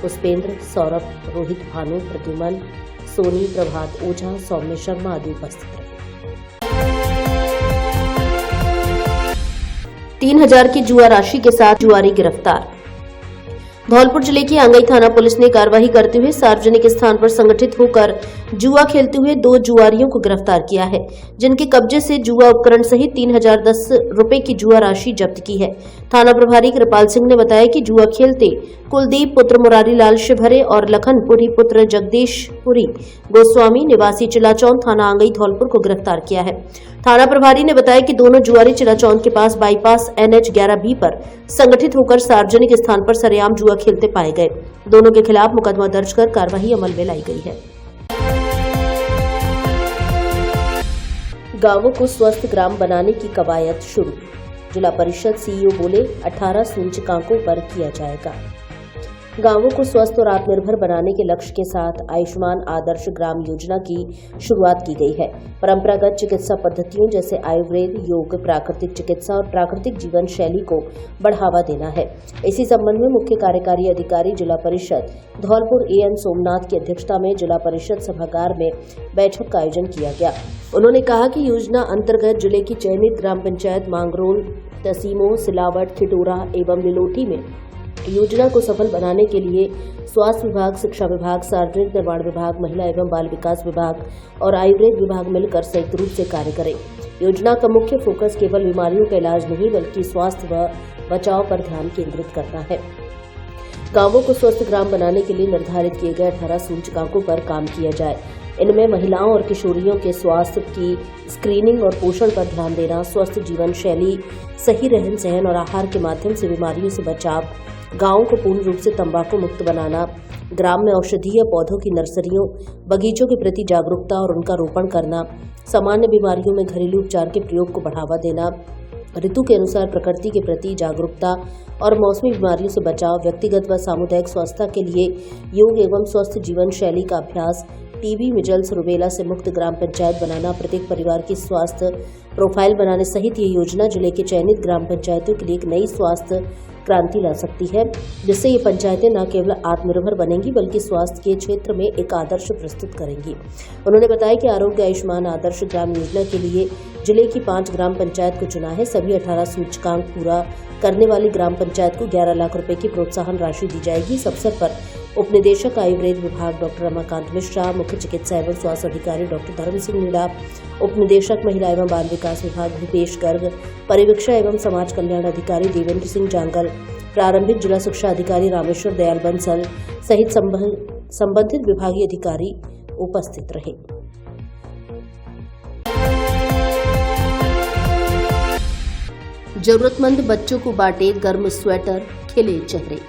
पुष्पेंद्र, सौरभ, रोहित, भानु, प्रद्युमन, सोनी, प्रभात ओझा, सौम्य शर्मा आदि उपस्थित रहे। 3000 की जुआ राशि के साथ जुआरी गिरफ्तार। धौलपुर जिले की आंगई थाना पुलिस ने कार्रवाई करते हुए सार्वजनिक स्थान पर संगठित होकर जुआ खेलते हुए 2 जुआरियों को गिरफ्तार किया है, जिनके कब्जे से जुआ उपकरण सहित 3010 रुपए की जुआ राशि जब्त की है। थाना प्रभारी कृपाल सिंह ने बताया कि जुआ खेलते कुलदीप पुत्र मुरारी लाल शिवहरे और लखनपुरी पुत्र जगदीशपुरी गोस्वामी निवासी चिलाचौन थाना आंगई धौलपुर को गिरफ्तार किया है। थाना प्रभारी ने बताया कि दोनों जुआरी चिलाचौन के पास बाईपास NH 11B पर संगठित होकर सार्वजनिक स्थान पर सरेआम जुआ खेलते पाए गए। दोनों के खिलाफ मुकदमा दर्ज कर कार्रवाई अमल में लाई गई है। गांवों को स्वस्थ ग्राम बनाने की कवायद शुरू। जिला परिषद CEO बोले 18 सूचकांकों पर किया जाएगा। गांवों को स्वस्थ और आत्मनिर्भर बनाने के लक्ष्य के साथ आयुष्मान आदर्श ग्राम योजना की शुरुआत की गई है। परंपरागत चिकित्सा पद्धतियों जैसे आयुर्वेद, योग, प्राकृतिक चिकित्सा और प्राकृतिक जीवन शैली को बढ़ावा देना है। इसी संबंध में मुख्य कार्यकारी अधिकारी जिला परिषद धौलपुर AN सोमनाथ की अध्यक्षता में जिला परिषद सभागार में बैठक का आयोजन किया गया। उन्होंने कहा कि योजना अंतर्गत जिले की चयनित ग्राम पंचायत मांगरोल, तसीमो, सिलावट, खिटोरा एवं लिलोटी में योजना को सफल बनाने के लिए स्वास्थ्य विभाग, शिक्षा विभाग, सार्वजनिक निर्माण विभाग, महिला एवं बाल विकास विभाग और आयुर्वेद विभाग मिलकर संयुक्त रूप से कार्य करें। योजना का मुख्य फोकस केवल बीमारियों का इलाज नहीं बल्कि स्वास्थ्य व बचाव पर ध्यान केंद्रित करना है। गांवों को स्वस्थ ग्राम बनाने के लिए निर्धारित किए गए 18 सूचकांकों पर काम किया जाए। इनमें महिलाओं और किशोरियों के स्वास्थ्य की स्क्रीनिंग और पोषण पर ध्यान देना, स्वस्थ जीवन शैली, सही रहन सहन और आहार के माध्यम से बीमारियों से बचाव, गांवों को पूर्ण रूप से तंबाकू मुक्त बनाना, ग्राम में औषधीय पौधों की नर्सरियों, बगीचों के प्रति जागरूकता और उनका रोपण करना, सामान्य बीमारियों में घरेलू उपचार के प्रयोग को बढ़ावा देना, ऋतु के अनुसार प्रकृति के प्रति जागरूकता और मौसमी बीमारियों से बचाव, व्यक्तिगत व सामुदायिक स्वास्थ्य के लिए योग एवं स्वस्थ जीवन शैली का अभ्यास, टीबी, मिजल्स, रुबेला से मुक्त ग्राम पंचायत बनाना, प्रत्येक परिवार की स्वास्थ्य प्रोफाइल बनाने सहित ये योजना जिले के चयनित ग्राम पंचायतों के लिए एक नई स्वास्थ्य क्रांति ला सकती है, जिससे ये पंचायतें न केवल आत्मनिर्भर बनेंगी बल्कि स्वास्थ्य के क्षेत्र में एक आदर्श प्रस्तुत करेंगी। उन्होंने बताया कि आरोग्य आयुष्मान आदर्श ग्राम योजना के लिए जिले की 5 ग्राम पंचायत को चुना है। सभी 18 सूचकांक पूरा करने वाली ग्राम पंचायत को 11 लाख रुपए की प्रोत्साहन राशि दी जाएगी। इस अवसर पर उपनिदेशक आयुर्वेद विभाग डॉक्टर रमाकांत मिश्रा, मुख्य चिकित्सा एवं स्वास्थ्य अधिकारी डॉक्टर धर्म सिंह मीणा, उपनिदेशक महिला एवं बाल विकास विभाग भूपेश गर्ग, परिवीक्षा एवं समाज कल्याण अधिकारी देवेंद्र सिंह जांगल, प्रारंभिक जिला शिक्षा अधिकारी रामेश्वर दयाल बंसल सहित संबंधित विभागीय अधिकारी उपस्थित रहे। जरूरतमंद बच्चों को बांटे गर्म स्वेटर, खिले चेहरे।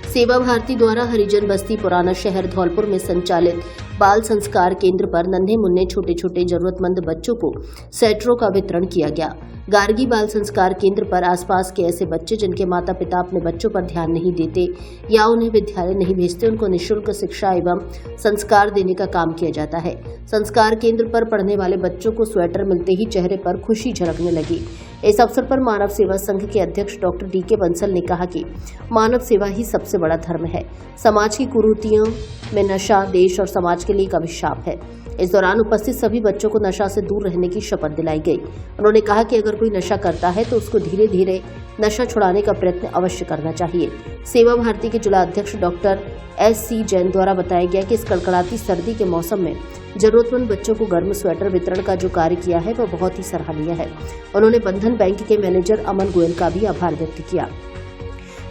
सेवा भारती द्वारा हरिजन बस्ती पुराना शहर धौलपुर में संचालित बाल संस्कार केंद्र पर नन्हे मुन्ने छोटे छोटे जरूरतमंद बच्चों को स्वेटरों का वितरण किया गया। गार्गी बाल संस्कार केंद्र पर आसपास के ऐसे बच्चे जिनके माता पिता अपने बच्चों पर ध्यान नहीं देते या उन्हें विद्यालय नहीं भेजते, उनको निःशुल्क शिक्षा एवं संस्कार देने का काम किया जाता है। संस्कार केंद्र पर पढ़ने वाले बच्चों को स्वेटर मिलते ही चेहरे पर खुशी झलकने लगी। इस अवसर पर मानव सेवा संघ के अध्यक्ष डॉक्टर DK बंसल ने कहा कि मानव सेवा ही सबसे बड़ा धर्म है। समाज की कुरीतियों में नशा देश और समाज के लिए एक अभिशाप है। इस दौरान उपस्थित सभी बच्चों को नशा से दूर रहने की शपथ दिलाई गई। उन्होंने कहा कि अगर कोई नशा करता है तो उसको धीरे धीरे नशा छुड़ाने का प्रयत्न अवश्य करना चाहिए। सेवा भारती के जिला अध्यक्ष डॉक्टर SC जैन द्वारा बताया गया कि इस कड़कड़ाती सर्दी के मौसम में जरूरतमंद बच्चों को गर्म स्वेटर वितरण का जो कार्य किया है वह बहुत ही सराहनीय है। उन्होंने बंधन बैंक के मैनेजर अमन गोयल का भी आभार व्यक्त किया।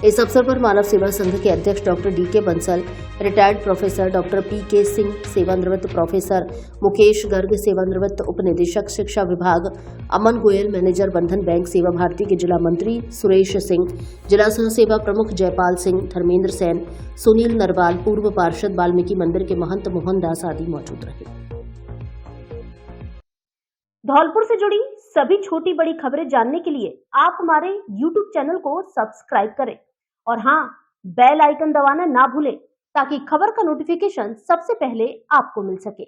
इस अवसर पर मानव सेवा संघ के अध्यक्ष doctor DK. Bansal, retired professor doctor PK. Singh, सेवानिवृत्त प्रोफेसर मुकेश गर्ग, सेवानिवृत्त उप निदेशक शिक्षा विभाग अमन गोयल, मैनेजर बंधन बैंक सेवा भारती के जिला मंत्री सुरेश सिंह, जिला सह सेवा प्रमुख जयपाल सिंह, धर्मेंद्र सेन, सुनील नरवाल, पूर्व पार्षद वाल्मीकि मंदिर के महंत मोहन दास आदि मौजूद रहे। धौलपुर से जुड़ी सभी छोटी बड़ी खबरें जानने के लिए आप हमारे YouTube चैनल को सब्सक्राइब करें और हाँ, बेल आइकन दबाना ना भूलें ताकि खबर का नोटिफिकेशन सबसे पहले आपको मिल सके।